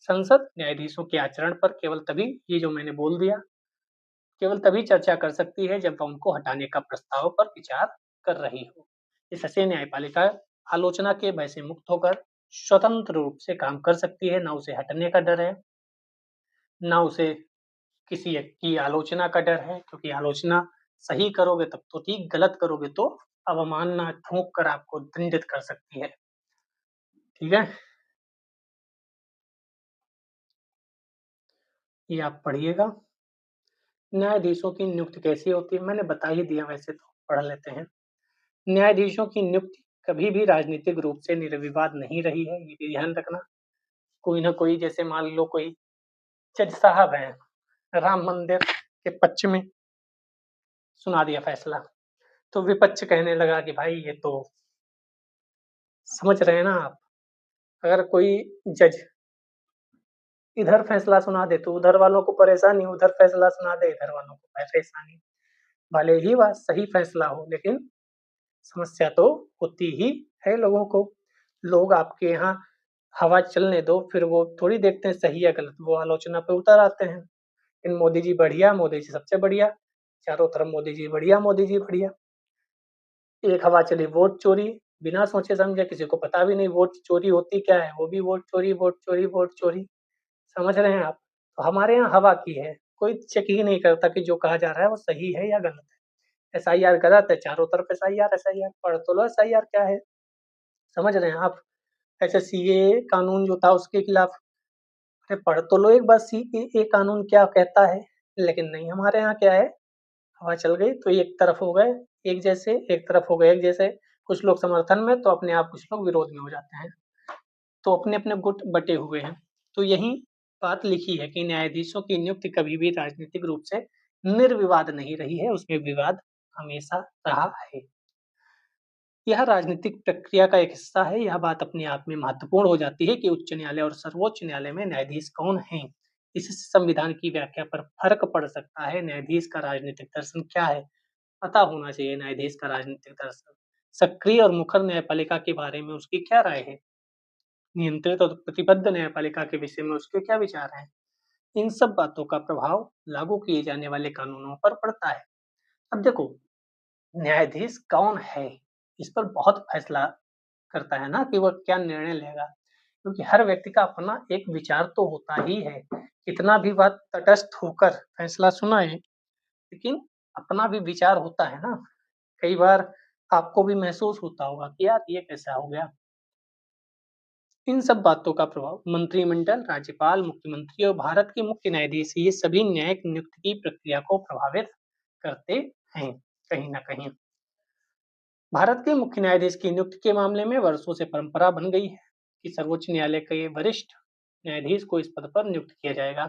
संसद न्यायाधीशों के आचरण पर केवल तभी, ये जो मैंने बोल दिया, केवल तभी चर्चा कर सकती है जब वह उनको हटाने का प्रस्ताव पर विचार कर रही हो। इससे न्यायपालिका आलोचना के भय से मुक्त होकर स्वतंत्र रूप से काम कर सकती है, ना उसे हटने का डर है, ना उसे किसी की आलोचना का डर है, क्योंकि आलोचना सही करोगे तब तो ठीक, गलत करोगे तो अवमानना ठोक कर आपको दंडित कर सकती है। ठीक है, ये आप पढ़िएगा। न्यायाधीशों की नियुक्ति कैसी होती है, मैंने बता ही दिया, वैसे तो पढ़ लेते हैं। न्यायाधीशों की नियुक्ति कभी भी राजनीतिक रूप से निर्विवाद नहीं रही है, ये भी ध्यान रखना। कोई ना कोई, जैसे मान लो कोई जज साहब हैं, राम मंदिर के पक्ष में सुना दिया फैसला, तो विपक्ष कहने लगा कि भाई ये तो, समझ रहे हैं ना आप, अगर कोई जज इधर फैसला सुना दे तो उधर वालों को परेशानी, उधर फैसला सुना दे इधर वालों को परेशानी। भले ही वह सही फैसला हो, लेकिन समस्या तो होती ही है लोगों को। लोग आपके यहाँ हवा चलने दो, फिर वो थोड़ी देखते हैं सही या गलत, वो आलोचना पे उतर आते हैं। इन मोदी जी बढ़िया, मोदी जी सबसे बढ़िया, चारों तरफ मोदी जी बढ़िया, मोदी जी बढ़िया। एक हवा चली वोट चोरी, बिना सोचे समझे, किसी को पता भी नहीं वोट चोरी होती क्या है, वो भी वोट चोरी, वोट चोरी, वोट चोरी। समझ रहे हैं आप? तो हमारे यहाँ हवा की है, कोई चेक ही नहीं करता कि जो कहा जा रहा है वो सही है या गलत है। एसआईआर गलत है, चारों तरफ एसआईआर, एसआईआर, पढ़ तो लो एसआईआर क्या है। समझ रहे हैं आप? ऐसे सीएए कानून जो था उसके खिलाफ, अरे पढ़ तो लो एक बार सीएए कानून क्या कहता है। लेकिन नहीं, हमारे यहाँ क्या है, हवा चल गई तो एक तरफ हो गए एक जैसे, एक तरफ हो गए एक जैसे, कुछ लोग समर्थन में तो अपने आप, कुछ लोग विरोध में हो जाते हैं, तो अपने अपने गुट बटे हुए हैं। तो यही बात लिखी है कि न्यायाधीशों की नियुक्ति कभी भी राजनीतिक रूप से निर्विवाद नहीं रही है, उसमें विवाद हमेशा रहा है। यह राजनीतिक प्रक्रिया का एक हिस्सा है। यह बात अपने आप में महत्वपूर्ण हो जाती है कि उच्च न्यायालय और सर्वोच्च न्यायालय में न्यायाधीश कौन हैं। इससे संविधान की व्याख्या पर फर्क पड़ सकता है। न्यायाधीश का राजनीतिक दर्शन क्या है, पता होना चाहिए। न्यायाधीश का राजनीतिक दर्शन, सक्रिय और मुखर न्यायपालिका के बारे में उसकी क्या राय है, नियंत्रित और प्रतिबद्ध न्यायपालिका के विषय में उसके क्या विचार हैं। इन सब बातों का प्रभाव लागू किए जाने वाले कानूनों पर पड़ता है। अब देखो, न्यायाधीश कौन है, इस पर बहुत फैसला करता है ना कि वह क्या निर्णय लेगा, क्योंकि हर व्यक्ति का अपना एक विचार तो होता ही है। कितना भी बात तटस्थ होकर फैसला सुनाए, लेकिन अपना भी विचार होता है ना। कई बार आपको भी महसूस होता होगा कि यार ये कैसा हो गया। इन सब बातों का प्रभाव मंत्रिमंडल, राज्यपाल, मुख्यमंत्री और भारत के मुख्य न्यायाधीश, ये सभी न्यायिक नियुक्ति की प्रक्रिया को प्रभावित करते हैं कहीं ना कहीं। भारत के मुख्य न्यायाधीश की नियुक्ति के मामले में वर्षों से परंपरा बन गई है कि सर्वोच्च न्यायालय के वरिष्ठ न्यायाधीश को इस पद पर नियुक्त किया जाएगा।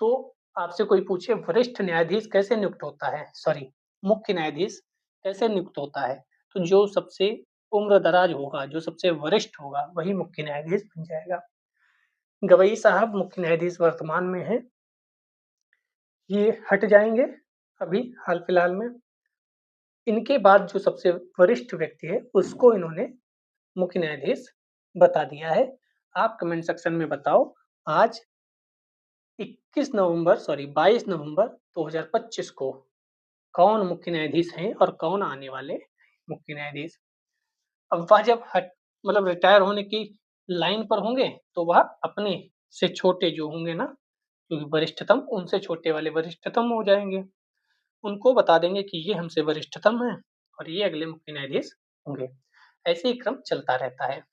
तो आपसे कोई पूछे वरिष्ठ न्यायाधीश कैसे नियुक्त होता है, सॉरी, मुख्य न्यायाधीश कैसे नियुक्त होता है, तो जो सबसे उम्र दराज होगा, जो सबसे वरिष्ठ होगा, वही मुख्य न्यायाधीश बन जाएगा। गवई साहब मुख्य न्यायाधीश वर्तमान में है, ये हट जाएंगे अभी हाल फिलहाल में। इनके बाद जो सबसे वरिष्ठ व्यक्ति है उसको इन्होंने मुख्य न्यायाधीश बता दिया है। आप कमेंट सेक्शन में बताओ आज 22 नवंबर 2025 को कौन मुख्य न्यायाधीश हैं और कौन आने वाले मुख्य न्यायाधीश। अब वह जब हट, मतलब रिटायर होने की लाइन पर होंगे, तो वह अपने से छोटे जो होंगे ना, क्योंकि वरिष्ठतम, उनसे छोटे वाले वरिष्ठतम हो जाएंगे, उनको बता देंगे कि ये हमसे वरिष्ठतम है और ये अगले मुख्य न्यायाधीश होंगे। ऐसे ही क्रम चलता रहता है।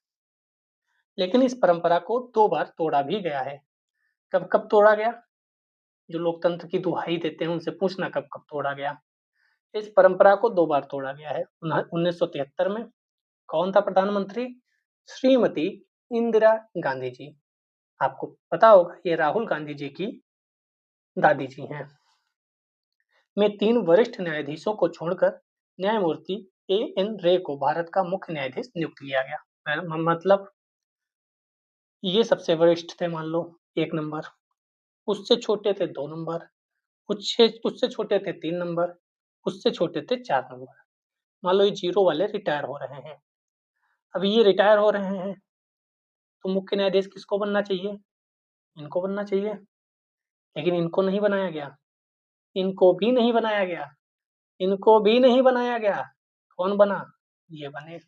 लेकिन इस परंपरा को 2 बार तोड़ा भी गया है। कब कब तोड़ा गया, जो लोकतंत्र की दुहाई देते हैं उनसे पूछना कब कब तोड़ा गया। इस परंपरा को 2 बार तोड़ा गया है। 1973 में कौन था प्रधानमंत्री, श्रीमती इंदिरा गांधी जी। आपको पता होगा ये राहुल गांधी जी की दादी जी हैं। में 3 वरिष्ठ न्यायाधीशों को छोड़कर न्यायमूर्ति एएन रे को भारत का मुख्य न्यायाधीश नियुक्त किया गया। मतलब ये सबसे वरिष्ठ थे, मान लो 1 नंबर, उससे छोटे थे 2 नंबर, उससे उससे छोटे थे 3 नंबर, उससे छोटे थे 4 नंबर। मान लो ये 0 वाले रिटायर हो रहे हैं। अब ये रिटायर हो रहे हैं, तो मुख्य न्यायाधीश किसको बनना चाहिए? इनको बनना चाहिए, लेकिन इनको नहीं बनाया गया। इनको भी नहीं बनाया गया। इनको भी नहीं बनाया गया। कौन बना? ये बने।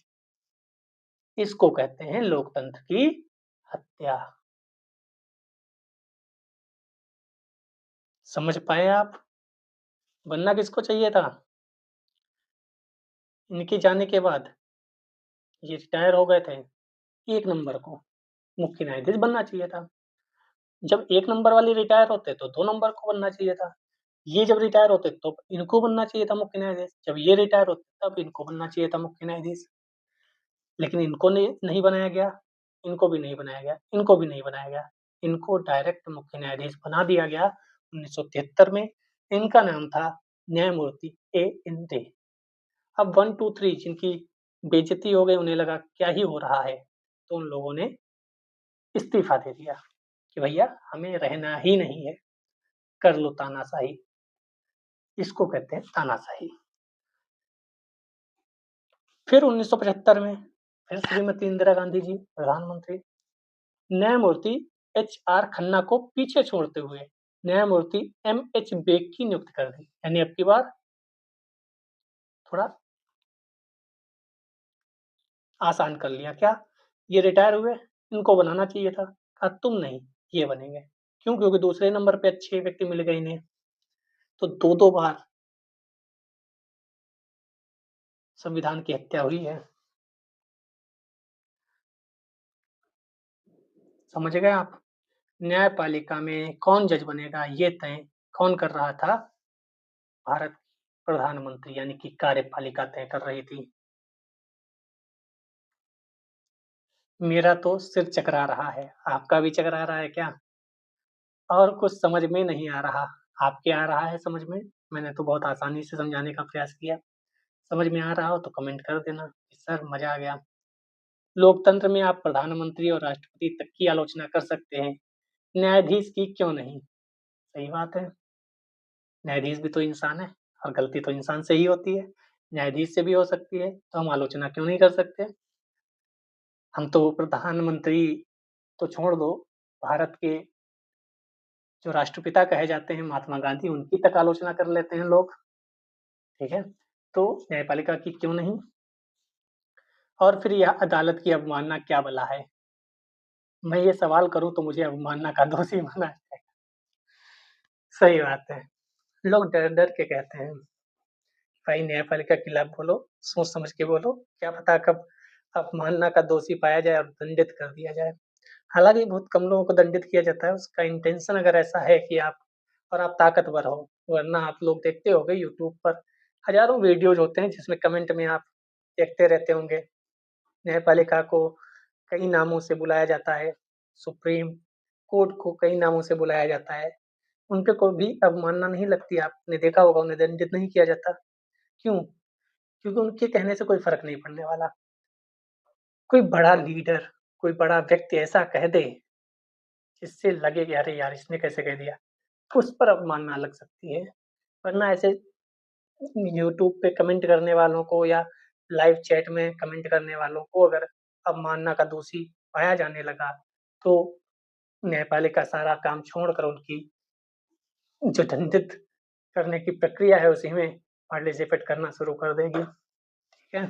इसको कहते हैं लोकतंत्र की हत्या। समझ पाए आप? बनना किसको चाहिए था? इनके जाने के बाद ये रिटायर हो गए थे, 1 नंबर को मुख्य न्यायाधीश बनना चाहिए था। जब 1 नंबर वाले रिटायर होते तो 2 नंबर को बनना चाहिए था। ये जब रिटायर होते तो इनको बनना चाहिए था मुख्य न्यायाधीश। जब ये रिटायर होते तब इनको बनना चाहिए था मुख्य न्यायाधीश। लेकिन इनको नहीं बनाया गया, इनको भी नहीं बनाया गया, इनको भी नहीं बनाया गया। इनको डायरेक्ट मुख्य न्यायाधीश बना दिया गया 1973 में। इनका नाम था न्यायमूर्ति ए एन रे। अब 1, 2, 3 जिनकी बेइज्जती हो गई, उन्हें लगा क्या ही हो रहा है, तो उन लोगों ने इस्तीफा दे दिया कि भैया हमें रहना ही नहीं है, कर लो तानाशाही। इसको कहते हैं तानाशाही। फिर 1975 में फिर श्रीमती इंदिरा गांधी जी प्रधानमंत्री। न्यायमूर्ति एच आर खन्ना को पीछे छोड़ते हुए न्यायमूर्ति एम एच बेग की नियुक्ति कर दी। यानी अब की बार थोड़ा आसान कर लिया। क्या ये रिटायर हुए, इनको बनाना चाहिए था, कहा तुम नहीं, ये बनेंगे। क्यों? क्योंकि दूसरे नंबर पे अच्छे व्यक्ति मिल गए इन्हें। तो 2-2 बार संविधान की हत्या हुई है। समझ गए आप? न्यायपालिका में कौन जज बनेगा ये तय कौन कर रहा था? भारत प्रधानमंत्री यानी कि कार्यपालिका तय कर रही थी। मेरा तो सिर चकरा रहा है, आपका भी चकरा रहा है क्या? और कुछ समझ में नहीं आ रहा? आपके आ रहा है समझ में? मैंने तो बहुत आसानी से समझाने का प्रयास किया। समझ में आ रहा हो तो कमेंट कर देना कि सर मजा आ गया। लोकतंत्र में आप प्रधानमंत्री और राष्ट्रपति तक की आलोचना कर सकते हैं, न्यायाधीश की क्यों नहीं? सही बात है, न्यायाधीश भी तो इंसान है और गलती तो इंसान से ही होती है। न्यायाधीश से भी हो सकती है, तो हम आलोचना क्यों नहीं कर सकते? हम तो प्रधानमंत्री तो छोड़ दो, भारत के जो राष्ट्रपिता कहे जाते हैं महात्मा गांधी, उनकी तक आलोचना कर लेते हैं लोग। ठीक है, तो न्यायपालिका की क्यों नहीं? और फिर यह अदालत की अवमानना क्या बला है? मैं ये सवाल करूं तो मुझे अवमानना का दोषी माना जाए। सही बात है। लोग डर डर के कहते हैं भाई न्यायपालिका के खिलाफ बोलो, सोच समझ के बोलो, क्या पता कब अवमानना का दोषी पाया जाए और दंडित कर दिया जाए। हालांकि बहुत कम लोगों को दंडित किया जाता है, उसका इंटेंशन अगर ऐसा है कि आप ताकतवर हो। वरना आप लोग देखते होंगे यूट्यूब पर हजारों वीडियोज होते हैं जिसमें कमेंट में आप देखते रहते होंगे न्यायपालिका को कई नामों से बुलाया जाता है, सुप्रीम कोर्ट को कई नामों से बुलाया जाता है, उन पे कोई भी अवमानना नहीं लगती। आपने देखा होगा उन्हें दंडित नहीं किया जाता। क्यों? क्योंकि उनके कहने से कोई फर्क नहीं पड़ने वाला। कोई बड़ा लीडर, कोई बड़ा व्यक्ति ऐसा कह दे जिससे लगे कि अरे यार इसने कैसे कह दिया, उस पर अवमानना लग सकती है। वरना ऐसे यूट्यूब पे कमेंट करने वालों को या लाइव चैट में कमेंट करने वालों को अगर अवमानना का दोषी पाया जाने लगा, तो न्यायपालिका सारा काम छोड़कर उनकी जो दंडित करने की प्रक्रिया है उसी में पार्टिसिपेट करना शुरू कर देगी। ठीक है।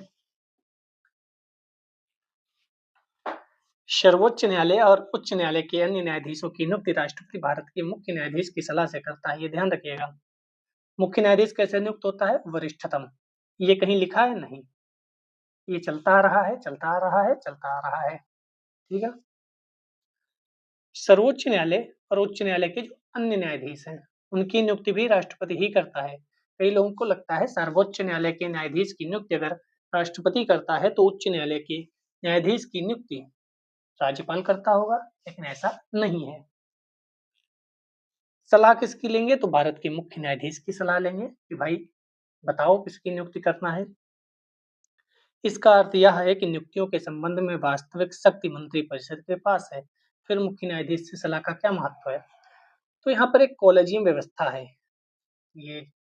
सर्वोच्च न्यायालय और उच्च न्यायालय के अन्य न्यायाधीशों की नियुक्ति राष्ट्रपति भारत के मुख्य न्यायाधीश की सलाह से करता है, ये ध्यान रखिएगा। मुख्य न्यायाधीश कैसे नियुक्त होता है? वरिष्ठतम। ये कहीं लिखा है? नहीं। ये चलता आ रहा है, चलता आ रहा है, चलता आ रहा है। ठीक है। सर्वोच्च न्यायालय और उच्च न्यायालय के जो अन्य न्यायाधीश हैं, उनकी नियुक्ति भी राष्ट्रपति ही करता है। कई लोगों को लगता है सर्वोच्च न्यायालय के न्यायाधीश की नियुक्ति अगर राष्ट्रपति करता है तो उच्च न्यायालय के न्यायाधीश की नियुक्ति राज्यपाल करता होगा, लेकिन ऐसा नहीं है। सलाह किसकी लेंगे? तो भारत के मुख्य न्यायाधीश की सलाह लेंगे कि भाई बताओ किसकी नियुक्ति करना है। इसका अर्थ यह है कि नियुक्तियों के संबंध में वास्तविक शक्ति मंत्रिपरिषद के पास है। फिर मुख्य न्यायाधीश से सलाह का क्या महत्व है? तो यहाँ पर एक कॉलेजियम व्यवस्था है। ये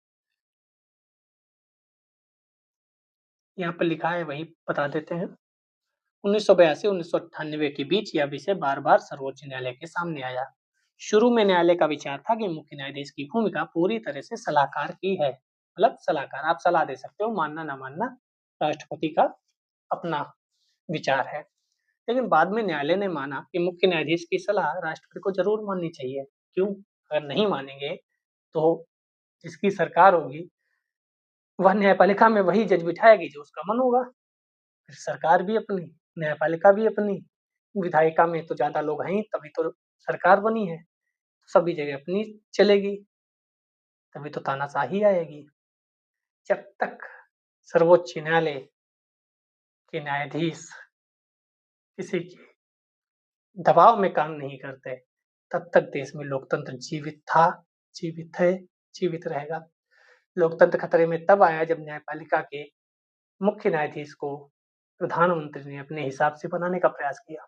यहाँ पर लिखा है, वही बता देते हैं। 1982-1998 के बीच यह विषय बार-बार सर्वोच्च न्यायालय के सामने आया। शुरू में न्यायालय का विचार था कि मुख्य न्यायाधीश की भूमिका पूरी तरह से सलाहकार की है। मतलब सलाहकार, आप सलाह दे सकते हो, मानना ना मानना राष्ट्रपति का अपना विचार है। लेकिन बाद में न्यायालय ने माना कि मुख्य न्यायाधीश की सलाह राष्ट्रपति को जरूर माननी चाहिए। क्यों? अगर नहीं मानेंगे तो जिसकी सरकार होगी वह न्यायपालिका में वही जज बिठाएगी जो उसका मन होगा। फिर सरकार भी अपनी, न्यायपालिका भी अपनी, विधायिका में तो ज्यादा लोग हैं ही, तभी तो सरकार बनी है। सभी जगह अपनी चलेगी, तभी तो तानाशाही आएगी। जब तक सर्वोच्च न्यायालय के न्यायाधीश किसी के दबाव में काम नहीं करते, तब तक देश में लोकतंत्र जीवित था, जीवित है, जीवित रहेगा। लोकतंत्र खतरे में तब आया जब न्यायपालिका के मुख्य न्यायाधीश को प्रधानमंत्री ने अपने हिसाब से बनाने का प्रयास किया।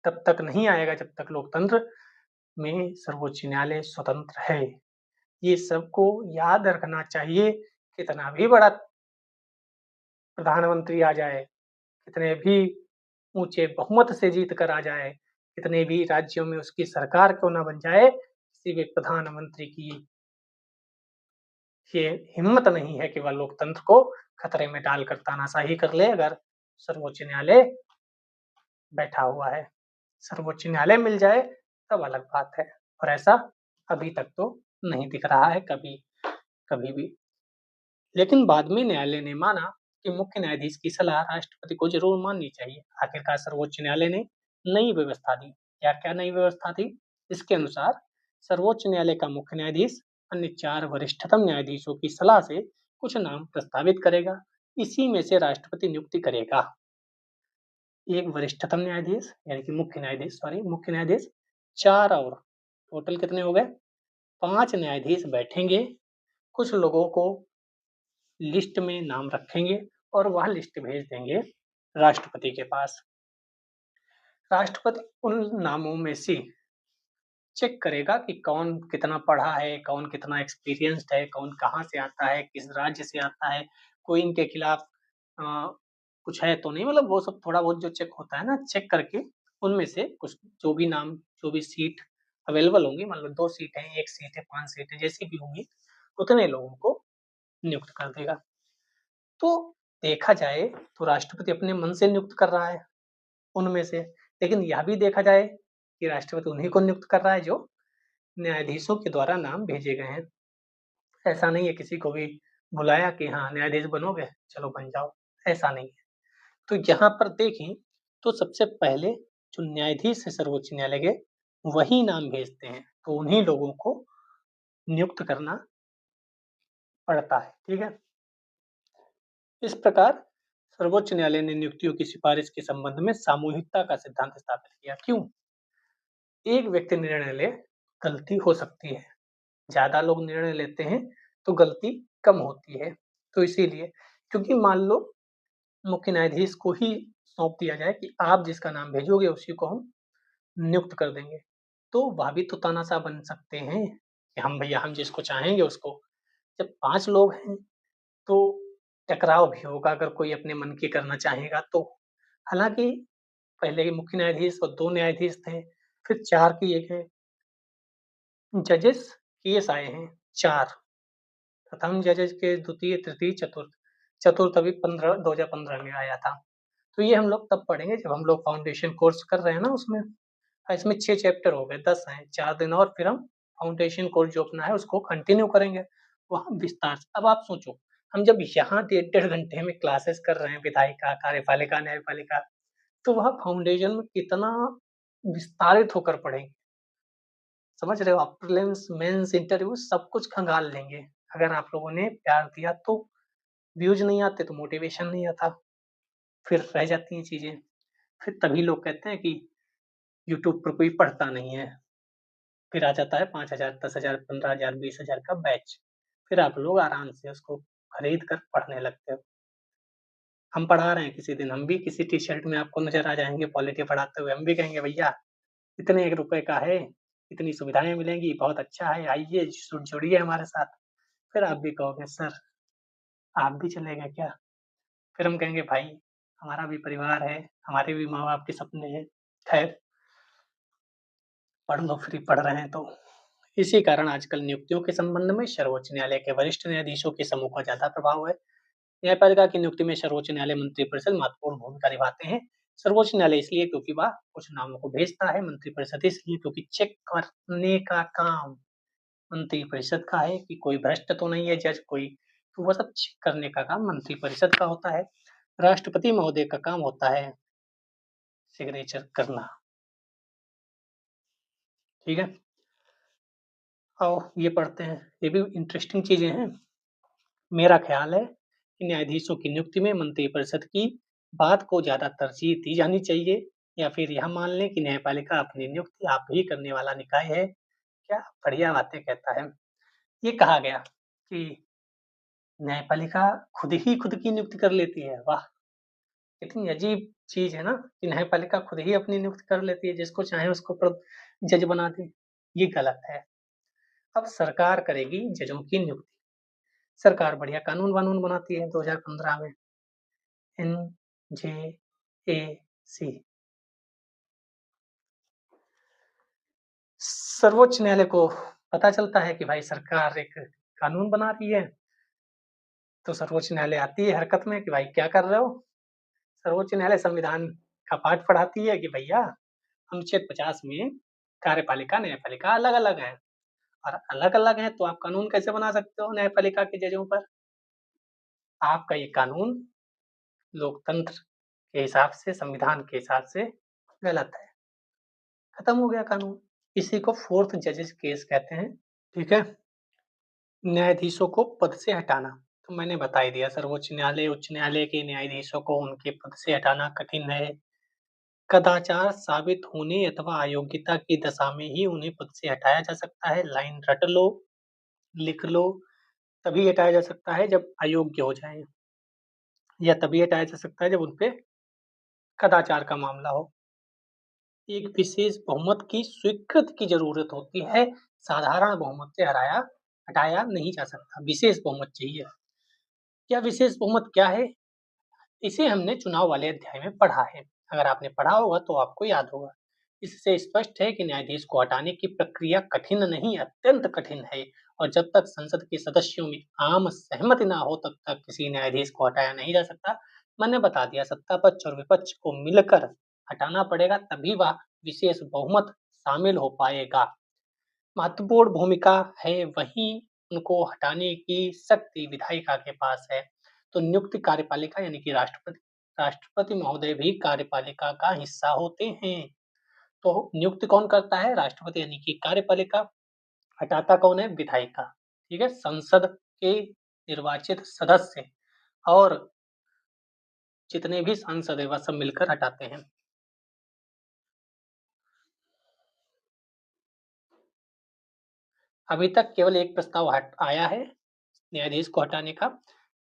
तब तक नहीं आएगा जब तक लोकतंत्र में सर्वोच्च न्यायालय स्वतंत्र है। ये सबको याद रखना चाहिए। कितना भी बड़ा प्रधानमंत्री आ जाए, कितने भी ऊंचे बहुमत से जीत कर आ जाए, कितने भी राज्यों में उसकी सरकार क्यों ना बन जाए, किसी भी प्रधानमंत्री की ये हिम्मत नहीं है कि वह लोकतंत्र को खतरे में डालकर तानाशाही कर ले। अगर सर्वोच्च न्यायालय बैठा हुआ है, सर्वोच्च न्यायालय मिल जाए तब अलग बात है, और ऐसा अभी तक तो नहीं दिख रहा है कभी कभी भी। लेकिन बाद में न्यायालय ने माना कि मुख्य न्यायाधीश की सलाह राष्ट्रपति को जरूर माननी चाहिए। आखिरकार सर्वोच्च न्यायालय ने नई व्यवस्था दी। क्या क्या नई व्यवस्था थी? इसके अनुसार सर्वोच्च न्यायालय का मुख्य न्यायाधीश अन्य 4 वरिष्ठतम न्यायाधीशों की सलाह से कुछ नाम प्रस्तावित करेगा। इसी में से राष्ट्रपति नियुक्ति करेगा। एक वरिष्ठतम न्यायाधीश यानी कि मुख्य न्यायाधीश 4 और टोटल कितने हो गए? 5 न्यायाधीश बैठेंगे, कुछ लोगों को लिस्ट में नाम रखेंगे और वह लिस्ट भेज देंगे राष्ट्रपति के पास। राष्ट्रपति उन नामों में से चेक करेगा कि कौन कितना पढ़ा है, कौन कितना एक्सपीरियंस्ड है, कौन कहाँ से आता है, किस राज्य से आता है, कोई इनके खिलाफ कुछ है तो नहीं। मतलब वो सब थोड़ा बहुत जो चेक होता है ना, चेक करके उनमें से कुछ जो भी नाम, जो भी सीट अवेलेबल होंगी, मान लो 2 सीट है, 1 सीट है, 5 सीट है, जैसी भी होंगी, उतने लोगों को नियुक्त कर देगा। तो देखा जाए तो राष्ट्रपति अपने मन से नियुक्त कर रहा है उनमें से, लेकिन यह भी देखा जाए कि राष्ट्रपति उन्हीं को नियुक्त कर रहा है जो न्यायाधीशों के द्वारा नाम भेजे गए हैं। ऐसा नहीं है किसी को भी बुलाया कि हाँ न्यायाधीश बनोगे, चलो बन जाओ, ऐसा नहीं है। तो यहाँ पर देखें तो सबसे पहले जो न्यायाधीश है सर्वोच्च न्यायालय के, वही नाम भेजते हैं, तो उन्हीं लोगों को नियुक्त करना पड़ता है। ठीक है। इस प्रकार सर्वोच्च न्यायालय ने नियुक्तियों की सिफारिश के संबंध में सामूहिकता का सिद्धांत स्थापित किया। क्यों? एक व्यक्ति निर्णय ले, गलती हो सकती है, ज्यादा लोग निर्णय लेते हैं तो गलती कम होती है। तो इसीलिए, क्योंकि मान लो मुख्य न्यायाधीश को ही सौंप दिया जाए कि आप जिसका नाम भेजोगे उसी को हम नियुक्त कर देंगे, तो वह भी तो तानाशाह बन सकते हैं कि हम भैया हम जिसको चाहेंगे उसको। जब 5 लोग हैं तो टकराव भी होगा अगर कोई अपने मन की करना चाहेगा तो। हालांकि पहले के मुख्य न्यायाधीश और 2 न्यायाधीश थे, फिर 4 किए गए। जजेस केस आए हैं 4, प्रथम जजेस के द्वितीय, तृतीय, चतुर्थ। चतुर्थ अभी 2015 में आया था। तो ये हम लोग तब पढ़ेंगे जब हम लोग फाउंडेशन कोर्स कर रहे हैं ना उसमें। इसमें 6 चैप्टर हो गए, 10 हैं, 4 दिन और फिर हम फाउंडेशन कोर्स जो अपना है उसको कंटिन्यू करेंगे वहाँ विस्तार से। अब आप सोचो, हम जब यहाँ 1.5 घंटे में क्लासेस कर रहे हैं विधायिका, कार्यपालिका, न्यायपालिका, तो वह फाउंडेशन में कितना विस्तारित होकर पढ़ेंगे। समझ रहे हो आप? प्रीलिम्स, मेंस, इंटरव्यू सब कुछ खंगाल लेंगे अगर आप लोगों ने प्यार दिया तो। व्यूज नहीं आते तो मोटिवेशन नहीं आता, फिर रह जाती हैं चीजें। फिर तभी लोग कहते हैं कि यूट्यूब पर कोई पढ़ता नहीं है। फिर आ जाता है 5,000, 10,000, 15,000, 20,000 का बैच। फिर आप लोग आराम से उसको खरीद कर पढ़ने लगते हो। हम पढ़ा रहे हैं किसी दिन, हम भी किसी टी-शर्ट में आपको नज़र आ जाएँगे पॉलिटी पढ़ाते हुए, हम भी कहेंगे भैया इतने ₹1 का है, इतनी सुविधाएँ मिलेंगी, बहुत अच्छा है, आइए जुड़िए हमारे साथ। फिर आप भी कहोगे सर आप भी चलेंगे क्या? फिर हम कहेंगे भाई हमारा भी परिवार है, हमारे भी माँ-बाप के सपने हैं। खैर पढ़ लो फ्री पढ़ रहे हैं तो। इसी कारण आजकल नियुक्तियों के संबंध में सर्वोच्च न्यायालय के वरिष्ठ न्यायाधीशों के समूह का ज़्यादा प्रभाव है। न्यायपालिका की नियुक्ति में सर्वोच्च न्यायालय मंत्रिपरिषद महत्वपूर्ण भूमिका निभाते हैं। सर्वोच्च न्यायालय इसलिए क्योंकि वह कुछ नामों को भेजता है, मंत्रिपरिषद इसलिए क्योंकि चेक करने का काम मंत्रिपरिषद का है कि कोई भ्रष्ट तो नहीं है जज कोई, तो वो सब चेक करने का काम मंत्रिपरिषद का होता है। राष्ट्रपति महोदय का काम होता है सिग्नेचर करना, ठीक है? आओ ये पढ़ते हैं, ये भी इंटरेस्टिंग चीज़ें हैं। मेरा ख़्याल है कि न्यायाधीशों की नियुक्ति में मंत्रिपरिषद की बात को ज़्यादा तरजीह दी जानी चाहिए या फिर यह मान लें कि न्यायपालिका अपनी नियुक्ति आप ही करने वाला निकाय है। क्या बढ़िया बातें कहता है। ये कहा गया कि न्यायपालिका खुद की नियुक्ति कर लेती है। वाह! कितनी अजीब चीज़ है ना कि न्यायपालिका खुद ही अपनी नियुक्ति कर लेती है, जिसको चाहे उसको जज बना दे। ये गलत है। अब सरकार करेगी जजों की नियुक्ति। सरकार बढ़िया कानून-वानून बनाती है 2015 में। NJAC सर्वोच्च न्यायालय को पता चलता है कि भाई सरकार एक कानून बना रही है, तो सर्वोच्च न्यायालय आती है हरकत में कि भाई क्या कर रहे हो? सर्वोच्च न्यायालय संविधान का पाठ पढ़ाती है कि भैया अनुच्छेद 50 में कार्यपालिका, न्यायपालिका अलग-अलग है और अलग-अलग है तो आप कानून कैसे बना सकते हो न्यायपालिका के जजों पर? आपका ये कानून लोकतंत्र के हिसाब से, संविधान के हिसाब से गलत है। खत्म हो गया कानून। इसी को फोर्थ जजेस केस कहते हैं, ठीक है? न्यायाधीशों को पद से हटाना, तो मैंने बता ही दिया सर्वोच्च न्यायालय, उच्च न्यायालय के न्यायाधीशों को उनके पद से हटाना कठिन है। कदाचार साबित होने अथवा अयोग्यता की दशा में ही उन्हें पद से हटाया जा सकता है। लाइन रट लो, लिख लो, तभी हटाया जा सकता है जब अयोग्य हो जाएँ या तभी हटाया जा सकता है जब उनपे कदाचार का मामला हो। एक विशेष बहुमत की स्वीकृति की ज़रूरत होती है, साधारण बहुमत से हटाया नहीं जा सकता, विशेष बहुमत चाहिए। यह विशेष बहुमत क्या है? इसे हमने चुनाव वाले अध्याय में पढ़ा है। अगर आपने पढ़ा होगा तो आपको याद होगा। इससे स्पष्ट है कि न्यायाधीश को हटाने की प्रक्रिया कठिन नहीं, अत्यंत कठिन है और जब तक संसद के सदस्यों में आम सहमति ना हो तब तक किसी न्यायाधीश को हटाया नहीं जा सकता। मैंने बता दिया सत्ता पक्ष और विपक्ष को मिलकर हटाना पड़ेगा तभी वह विशेष बहुमत शामिल हो पाएगा। महत्वपूर्ण भूमिका है वहीं उनको हटाने की शक्ति विधायिका के पास है। तो नियुक्त कार्यपालिका यानी कि राष्ट्रपति महोदय भी कार्यपालिका का हिस्सा होते हैं। तो नियुक्त कौन करता है? राष्ट्रपति यानी कि कार्यपालिका। हटाता कौन है? विधायिका। ठीक है? संसद के निर्वाचित सदस्य और जितने भी सांसद है वह सब मिलकर हटाते हैं। अभी तक केवल एक प्रस्ताव आया है न्यायाधीश को हटाने का।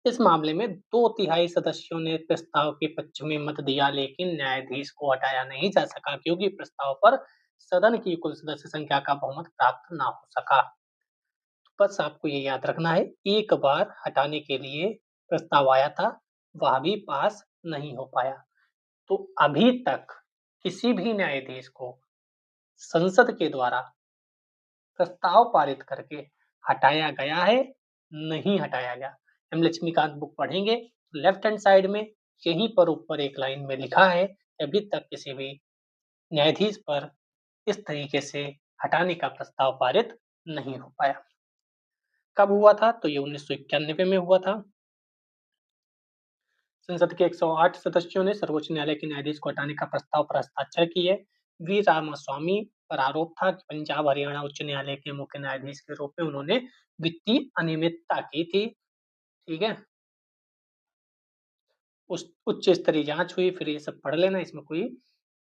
इस मामले में 2/3 सदस्यों ने प्रस्ताव के पक्ष में मत दिया लेकिन न्यायाधीश को हटाया नहीं जा सका क्योंकि प्रस्ताव पर सदन की कुल सदस्य संख्या का बहुमत प्राप्त ना हो सका। बस आपको ये याद रखना है, एक बार हटाने के लिए प्रस्ताव आया था, वह भी पास नहीं हो पाया। तो अभी तक किसी भी न्यायाधीश को संसद के द्वारा प्रस्ताव पारित करके हटाया गया है, नहीं हटाया गया। हम लक्ष्मीकांत बुक पढ़ेंगे, लेफ्ट हैंड साइड में यहीं पर ऊपर एक लाइन में लिखा है, अभी तक किसी भी न्यायाधीश पर इस तरीके से हटाने का प्रस्ताव पारित नहीं हो पाया। कब हुआ था? तो ये 1991 में हुआ था। संसद के 108 सदस्यों ने सर्वोच्च न्यायालय के न्यायाधीश को हटाने का प्रस्ताव पर हस्ताक्षर किए। वी रामास्वामी पर आरोप था कि पंजाब हरियाणा उच्च न्यायालय के मुख्य न्यायाधीश के रूप में उन्होंने वित्तीय अनियमितता की थी। ठीक है? उस उच्च स्तरीय जांच हुई, फिर ये सब पढ़ लेना, इसमें कोई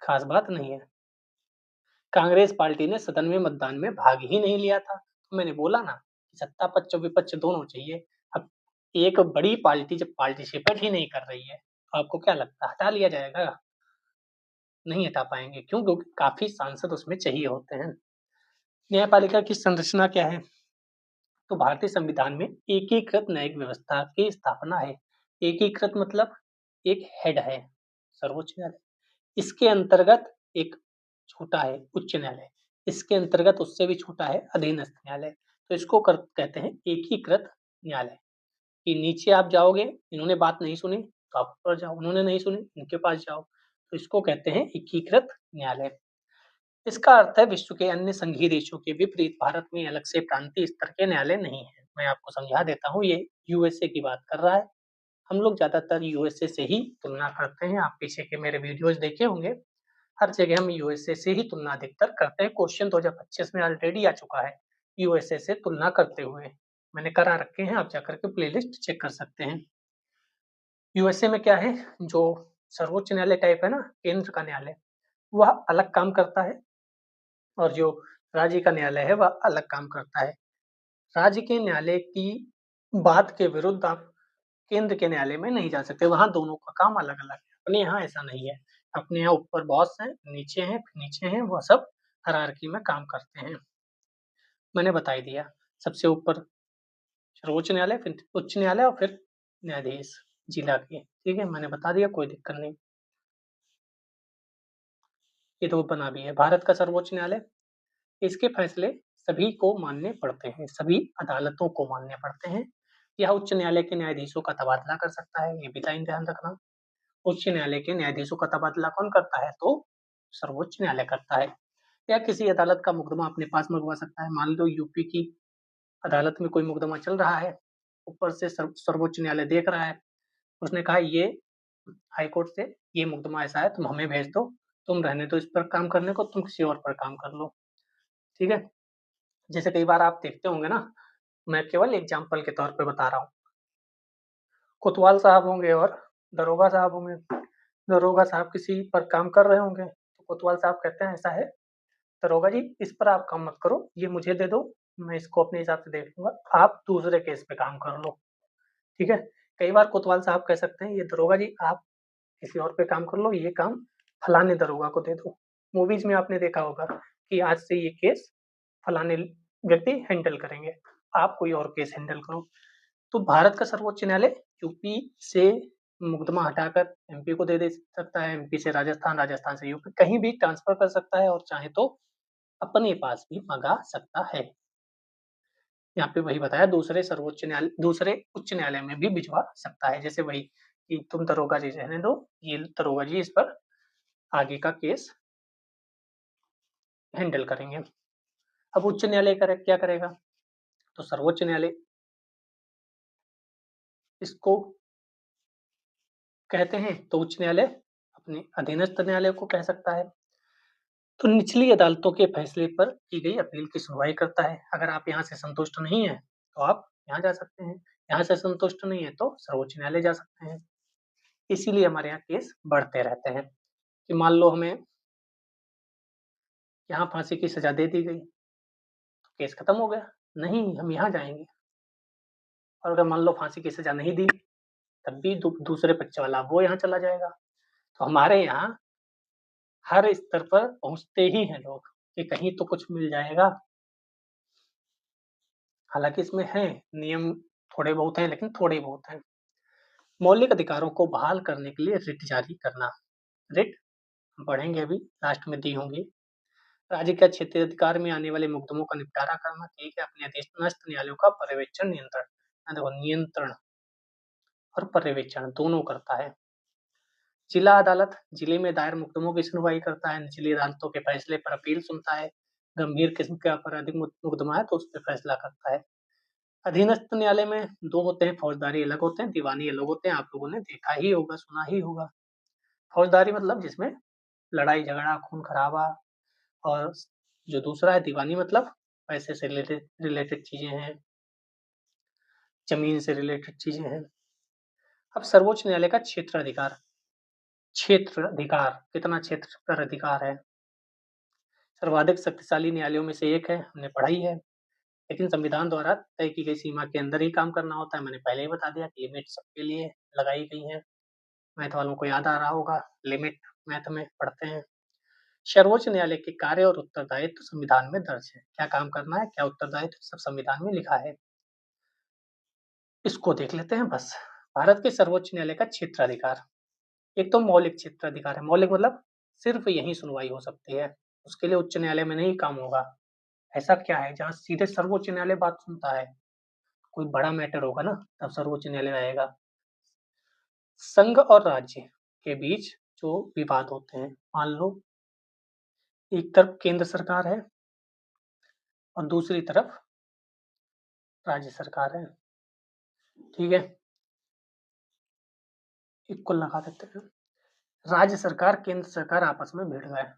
खास बात नहीं है। कांग्रेस पार्टी ने सदन में मतदान में भाग ही नहीं लिया था। तो मैंने बोला ना कि सत्ता पक्ष और विपक्ष दोनों चाहिए। अब एक बड़ी पार्टी जब पार्टिसिपेट ही नहीं कर रही है, तो आपको क्या लगता है हटा लिया जाएगा? नहीं हटा पाएंगे। क्यों? क्योंकि काफी सांसद उसमें चाहिए होते हैं। न्यायपालिका की संरचना क्या है? तो भारतीय संविधान में एकीकृत न्यायिक व्यवस्था की स्थापना है। एकीकृत मतलब एक हेड है सर्वोच्च न्यायालय, इसके अंतर्गत एक छोटा है उच्च न्यायालय, इसके अंतर्गत उससे भी छोटा है अधीनस्थ न्यायालय। तो इसको कहते हैं एकीकृत न्यायालय। कि नीचे आप जाओगे, इन्होंने बात नहीं सुनी तो आप ऊपर जाओ, उन्होंने नहीं सुनी इनके पास जाओ, तो इसको कहते हैं एकीकृत न्यायालय। इसका अर्थ है विश्व के अन्य संघीय देशों के विपरीत भारत में अलग से प्रांतीय स्तर के न्यायालय नहीं है। मैं आपको समझा देता हूँ, ये यूएसए की बात कर रहा है। हम लोग ज्यादातर यूएसए से ही तुलना करते हैं। आप पीछे के मेरे वीडियोस देखे होंगे, हर जगह हम यूएसए से ही तुलना अधिकतर करते हैं। क्वेश्चन 2025 में ऑलरेडी आ चुका है यूएसए से तुलना करते हुए, मैंने करा रखे हैं, आप जाकर के प्लेलिस्ट चेक कर सकते हैं। यूएसए में क्या है, जो सर्वोच्च न्यायालय टाइप है ना, केंद्र का न्यायालय, वह अलग काम करता है, और जो राज्य का न्यायालय है वह अलग काम करता है। राज्य के न्यायालय की बात के विरुद्ध आप केंद्र के न्यायालय में नहीं जा सकते, वहां दोनों का काम अलग अलग है। अपने यहाँ ऐसा नहीं है, अपने यहाँ ऊपर बॉस है, नीचे है, नीचे है, वह सब हायरार्की में काम करते हैं। मैंने बता ही दिया, सबसे ऊपर सर्वोच्च न्यायालय, फिर उच्च न्यायालय, और फिर न्यायाधीश जिला के। ठीक है, मैंने बता दिया, कोई दिक्कत नहीं। ये तो बना भी है भारत का सर्वोच्च न्यायालय। इसके फैसले सभी को मानने पड़ते हैं, सभी अदालतों को मानने पड़ते हैं। यह उच्च न्यायालय के न्यायाधीशों का तबादला कर सकता है, ये भी ध्यान रखना। उच्च न्यायालय के न्यायाधीशों का तबादला कौन करता है? तो सर्वोच्च न्यायालय करता है। या किसी अदालत का मुकदमा अपने पास मंगवा सकता है। मान लो यूपी की अदालत में कोई मुकदमा चल रहा है, ऊपर से सर्वोच्च न्यायालय देख रहा है, उसने कहा ये हाईकोर्ट से ये मुकदमा ऐसा है, तुम हमें भेज दो, तुम रहने दो इस पर काम करने को, तुम किसी और पर काम कर लो। ठीक है, जैसे कई बार आप देखते होंगे ना, मैं केवल एग्जाम्पल के तौर पे बता रहा हूँ, कोतवाल साहब होंगे और दरोगा साहब होंगे। दरोगा साहब किसी पर काम कर रहे होंगे, तो कोतवाल साहब कहते हैं ऐसा है दरोगा जी, इस पर आप काम मत करो, ये मुझे दे दो, मैं इसको अपने हिसाब से देख लूंगा, आप दूसरे केस पे काम कर लो। ठीक है, कई बार कोतवाल साहब कह सकते हैं ये दरोगा जी आप किसी और पे काम कर लो, ये काम फलाने दरोगा को दे दो। मूवीज में आपने देखा होगा कि आज से ये केस फलाने व्यक्ति हैंडल करेंगे, आप कोई और केस हैंडल करो। तो भारत का सर्वोच्च न्यायालय यूपी से मुकदमा हटाकर एमपी को दे सकता है, एमपी से राजस्थान, राजस्थान से यूपी, कहीं भी ट्रांसफर कर सकता है, और चाहे तो अपने पास भी मंगा सकता है। यहाँ पे वही बताया, दूसरे सर्वोच्च न्यायालय, दूसरे उच्च न्यायालय में भी भिजवा सकता है। जैसे वही कि तुम दरोगा जी रहने दो, ये दरोगा जी इस पर आगे का केस हैंडल करेंगे। अब उच्च न्यायालय क्या करेगा? तो सर्वोच्च न्यायालय इसको कहते हैं, तो उच्च न्यायालय अपने अधीनस्थ न्यायालय को कह सकता है। तो निचली अदालतों के फैसले पर की गई अपील की सुनवाई करता है। अगर आप यहाँ से संतुष्ट नहीं है तो आप यहाँ जा सकते हैं, यहाँ से संतुष्ट नहीं है तो सर्वोच्च न्यायालय जा सकते हैं। इसीलिए हमारे यहाँ केस बढ़ते रहते हैं। कि मान लो हमें यहाँ फांसी की सजा दे दी गई, तो केस खत्म हो गया? नहीं, हम यहाँ जाएंगे। और अगर मान लो फांसी की सजा नहीं दी, तब भी दूसरे पक्ष वाला वो यहाँ चला जाएगा। तो हमारे यहाँ हर स्तर पर पहुंचते ही हैं लोग कि कहीं तो कुछ मिल जाएगा। हालांकि इसमें है नियम, थोड़े बहुत हैं, लेकिन थोड़े बहुत हैं। मौलिक अधिकारों को बहाल करने के लिए रिट जारी करना। रिट पढ़ेंगे अभी, लास्ट में दी होंगी। राज्य का क्षेत्रीय अधिकार में आने वाले मुकदमों का निपटारा करना। ठीक है, अपने अधीनस्थ न्यायालयों का पर्यवेक्षण, नियंत्रण, देखो नियंत्रण और पर्यवेक्षण दोनों करता है। जिला अदालत जिले में दायर मुकदमों की सुनवाई करता है, निचली अदालतों के फैसले पर अपील सुनता है। गंभीर किस्म का आपराधिक मुकदमा है तो उस पर फैसला करता है। अधीनस्थ न्यायालय में दो होते हैं, फौजदारी अलग होते हैं, दीवानी अलग होते हैं। आप लोगों ने देखा ही होगा, सुना ही होगा। फौजदारी मतलब जिसमें लड़ाई झगड़ा खून खराबा, और जो दूसरा है दीवानी मतलब पैसे से रिलेटेड चीजें हैं, जमीन से रिलेटेड चीजें हैं। अब सर्वोच्च न्यायालय का क्षेत्राधिकार। क्षेत्राधिकार, कितना क्षेत्र पर अधिकार है? सर्वाधिक शक्तिशाली न्यायालयों में से एक है, हमने पढ़ा ही है। लेकिन संविधान द्वारा तय की गई सीमा के अंदर ही काम करना होता है। मैंने पहले ही बता दिया कि लिमिट सबके लिए लगाई गई है। मैथ वालों को याद आ रहा होगा, लिमिट मैथ में पढ़ते हैं। सर्वोच्च न्यायालय के कार्य और उत्तरदायित्व संविधान में दर्ज है। क्या काम करना है, क्या उत्तरदायित्व, सब संविधान में लिखा है। इसको देख लेते हैं बस। भारत के सर्वोच्च न्यायालय का क्षेत्राधिकार। एक तो मौलिक क्षेत्राधिकार है। मौलिक मतलब सिर्फ यही सुनवाई हो सकती है, उसके लिए उच्च न्यायालय में नहीं काम होगा। ऐसा क्या है जहाँ सीधे सर्वोच्च न्यायालय बात सुनता है? कोई बड़ा मैटर होगा ना, तब सर्वोच्च न्यायालय आएगा। संघ और राज्य के बीच जो विवाद होते हैं, मान लो एक तरफ केंद्र सरकार है और दूसरी तरफ राज्य सरकार है, ठीक है, इक्वल लगा देते हैं। राज्य सरकार केंद्र सरकार आपस में भिड़ गए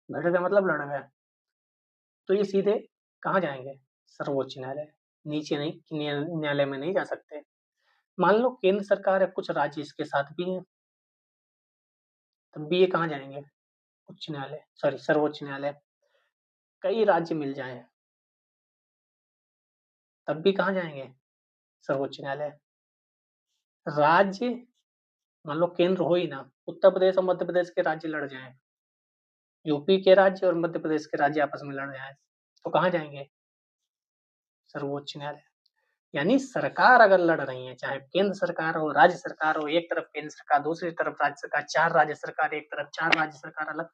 मतलब लड़ गए, तो ये सीधे कहाँ जाएंगे? सर्वोच्च न्यायालय। नीचे नहीं, न्यायालय में नहीं जा सकते। मान लो केंद्र सरकार है, कुछ राज्य इसके साथ भी हैं, तब भी ये कहाँ जाएंगे? उच्च न्यायालय, सॉरी सर्वोच्च न्यायालय। कई राज्य मिल जाएं तब भी कहाँ जाएंगे? सर्वोच्च न्यायालय। राज्य, मान लो केंद्र हो ही ना, उत्तर प्रदेश और मध्य प्रदेश के राज्य लड़ जाएं, यूपी के राज्य और मध्य प्रदेश के राज्य आपस में लड़ जाएं, तो कहाँ जाएंगे? सर्वोच्च न्यायालय। यानी सरकार अगर लड़ रही है, चाहे केंद्र सरकार हो, राज्य सरकार हो, एक तरफ केंद्र सरकार, दूसरी तरफ राज्य सरकार, चार राज्य सरकार एक तरफ, चार राज्य सरकार अलग,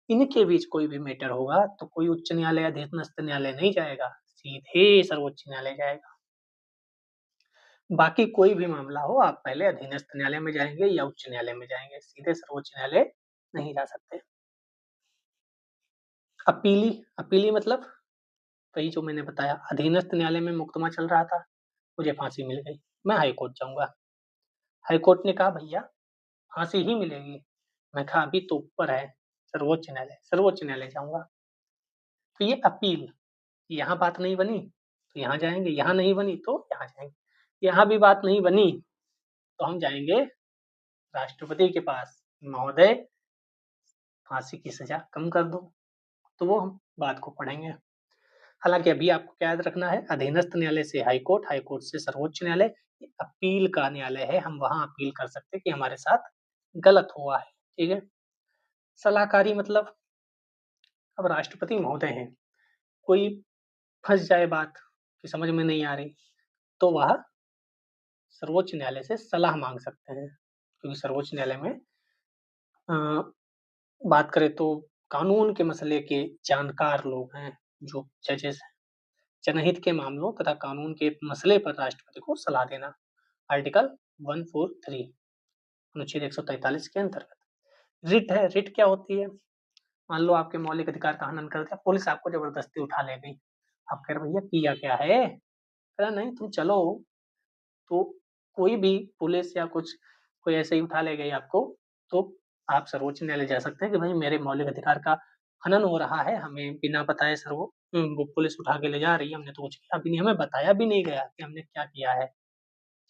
इनके बीच कोई भी मैटर होगा तो कोई उच्च न्यायालय या अधीनस्थ न्यायालय नहीं जाएगा, सीधे सर्वोच्च न्यायालय जाएगा। बाकी कोई भी मामला हो, आप पहले अधीनस्थ न्यायालय में जाएंगे या उच्च न्यायालय में जाएंगे, सीधे सर्वोच्च न्यायालय नहीं जा सकते। अपीली, अपीली मतलब वही जो मैंने बताया, अधीनस्थ न्यायालय में मुकदमा चल रहा था, मुझे फांसी मिल गई, मैं हाई कोर्ट जाऊंगा। हाई कोर्ट ने कहा भैया फांसी ही मिलेगी, मैं कहा अभी तो ऊपर है सर्वोच्च न्यायालय, सर्वोच्च न्यायालय जाऊंगा। तो ये अपील, यहाँ बात नहीं बनी तो यहाँ जाएंगे, यहाँ नहीं बनी तो यहाँ जाएंगे, यहाँ भी बात नहीं बनी तो हम जाएंगे राष्ट्रपति के पास, महोदय फांसी की सजा कम कर दो, तो वो हम बात को पढ़ेंगे। हालांकि अभी आपको क्या याद रखना है, अधीनस्थ न्यायालय से हाई कोर्ट, हाई कोर्ट से सर्वोच्च न्यायालय, अपील का न्यायालय है, हम वहां अपील कर सकते हैं कि हमारे साथ गलत हुआ है, ठीक है। सलाहकारी मतलब अब राष्ट्रपति महोदय हैं, कोई फंस जाए बात कि समझ में नहीं आ रही, तो वह सर्वोच्च न्यायालय से सलाह मांग सकते हैं, क्योंकि सर्वोच्च न्यायालय में अ, बात करें तो कानून के मसले के जानकार लोग हैं, जो जजेस हैं। जनहित के मामलों तथा कानून के मसले पर राष्ट्रपति को सलाह देना, आर्टिकल 143 अनुच्छेद 143 के अंतर्गत। रिट है, रिट क्या होती है? मान लो आपके मौलिक अधिकार का हनन कर दिया, पुलिस आपको जबरदस्ती उठा ले गई, आप कह रहे भैया किया क्या है, कह रहा नहीं तुम चलो, तो कोई भी पुलिस या कुछ कोई ऐसे ही उठा ले गई आपको, तो आप सर्वोच्च न्यायालय जा सकते हैं कि भाई मेरे मौलिक अधिकार का हनन हो रहा है, हमें बिना बताए सर वो पुलिस उठा के ले जा रही है, हमने तो कुछ किया भी नहीं, हमें बताया भी नहीं गया कि हमने क्या किया है।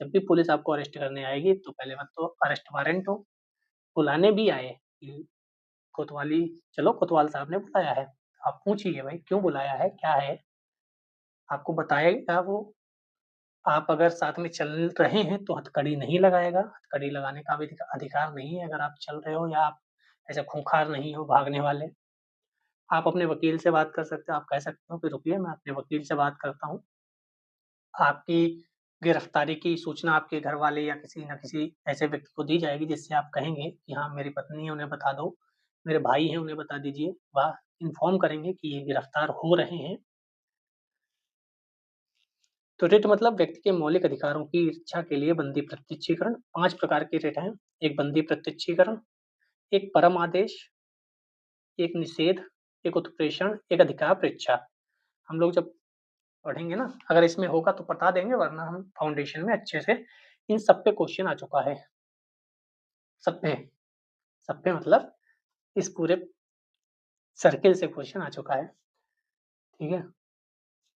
जब भी पुलिस आपको अरेस्ट करने आएगी तो पहले बात तो अरेस्ट वारंट हो, बुलाने भी आए कि कोतवाली, चलो कोतवाल साहब ने बुलाया है, आप पूछिए भाई क्यों बुलाया है, क्या है, आपको बताएगा वो। आप अगर साथ में चल रहे हैं तो हथकड़ी नहीं लगाएगा, हथकड़ी लगाने का भी अधिकार नहीं है अगर आप चल रहे हो या आप ऐसे खूंखार नहीं हो भागने वाले। आप अपने वकील से बात कर सकते हो, आप कह सकते हो कि रुकिए मैं अपने वकील से बात करता हूँ, आपकी गिरफ्तारी की सूचना आपके घर वाले या किसी न किसी ऐसे व्यक्ति को दी जाएगी जिससे आप कहेंगे कि हाँ मेरी पत्नी है उन्हें बता दो, मेरे भाई हैं उन्हें बता दीजिए, वह इन्फॉर्म करेंगे कि ये गिरफ्तार हो रहे हैं। तो रिट मतलब व्यक्ति के मौलिक अधिकारों की इच्छा के लिए बंदी प्रत्यक्षीकरण। 5 प्रकार के रिट हैं, एक बंदी प्रत्यक्षीकरण, एक परम आदेश, एक निषेध, एक उत्प्रेषण, एक अधिकार परीक्षा। हम लोग जब पढ़ेंगे ना, अगर इसमें होगा तो बता देंगे, वरना हम फाउंडेशन में अच्छे से इन सब पे क्वेश्चन आ चुका है। सब पे, सब पे मतलब इस पूरे सर्किल से क्वेश्चन आ चुका है, ठीक है।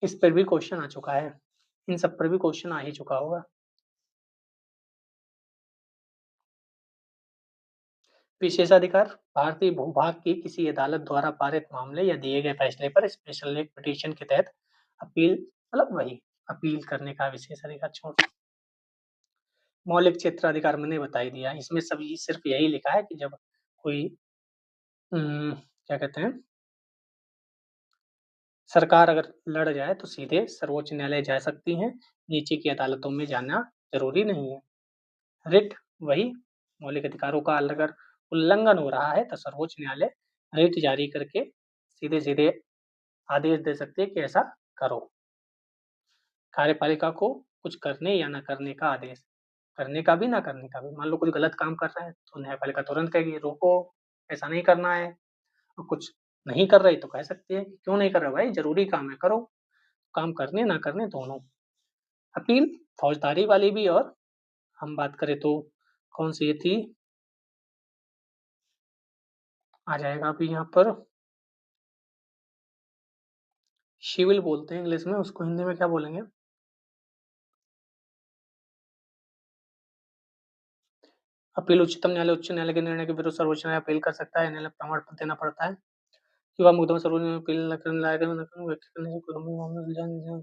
इस पर भी क्वेश्चन आ चुका है, इन सब पर भी क्वेश्चन आ ही चुका होगा। विशेषाधिकार भारतीय भूभाग की किसी अदालत द्वारा पारित मामले या दिए गए फैसले पर स्पेशल लीग पिटीशन के तहत अपील, मतलब वही अपील करने का विशेषाधिकार। छोड़, मौलिक क्षेत्राधिकार मैंने बता ही दिया। इसमें सभी सिर्फ यही लिखा है कि जब कोई क्या कहते हैं, सरकार अगर लड़ जाए तो सीधे सर्वोच्च न्यायालय जा सकती है, नीचे की अदालतों में जाना जरूरी नहीं है। रिट, वही मौलिक अधिकारों का अगर उल्लंघन हो रहा है तो सर्वोच्च न्यायालय रिट जारी करके सीधे सीधे आदेश दे सकते हैं कि ऐसा करो। कार्यपालिका को कुछ करने या न करने का आदेश, करने का भी ना करने का भी। मान लो कुछ गलत काम कर रहा है तो न्यायपालिका तुरंत कहेगी रोको, ऐसा नहीं करना है। और कुछ नहीं कर रही तो कह सकती है क्यों नहीं कर रहे भाई, जरूरी काम है करो। काम करने ना करने दोनों। अपील फौजदारी वाली भी, और हम बात करें तो कौन सी ये थी, आ जाएगा अभी यहाँ पर, सिविल बोलते हैं इंग्लिश में, उसको हिंदी में क्या बोलेंगे? अपील उच्च न्यायालय के निर्णय के विरुद्ध सर्वोच्च न्यायालय अपील कर सकता है, न्यायालय प्रमाण पत्र देना पड़ता है। युवा मुकदमा सर्वोच्च न्यायालय अपील न करने लायक व्यक्ति करने से कोई गंभीर मामला सुलझा।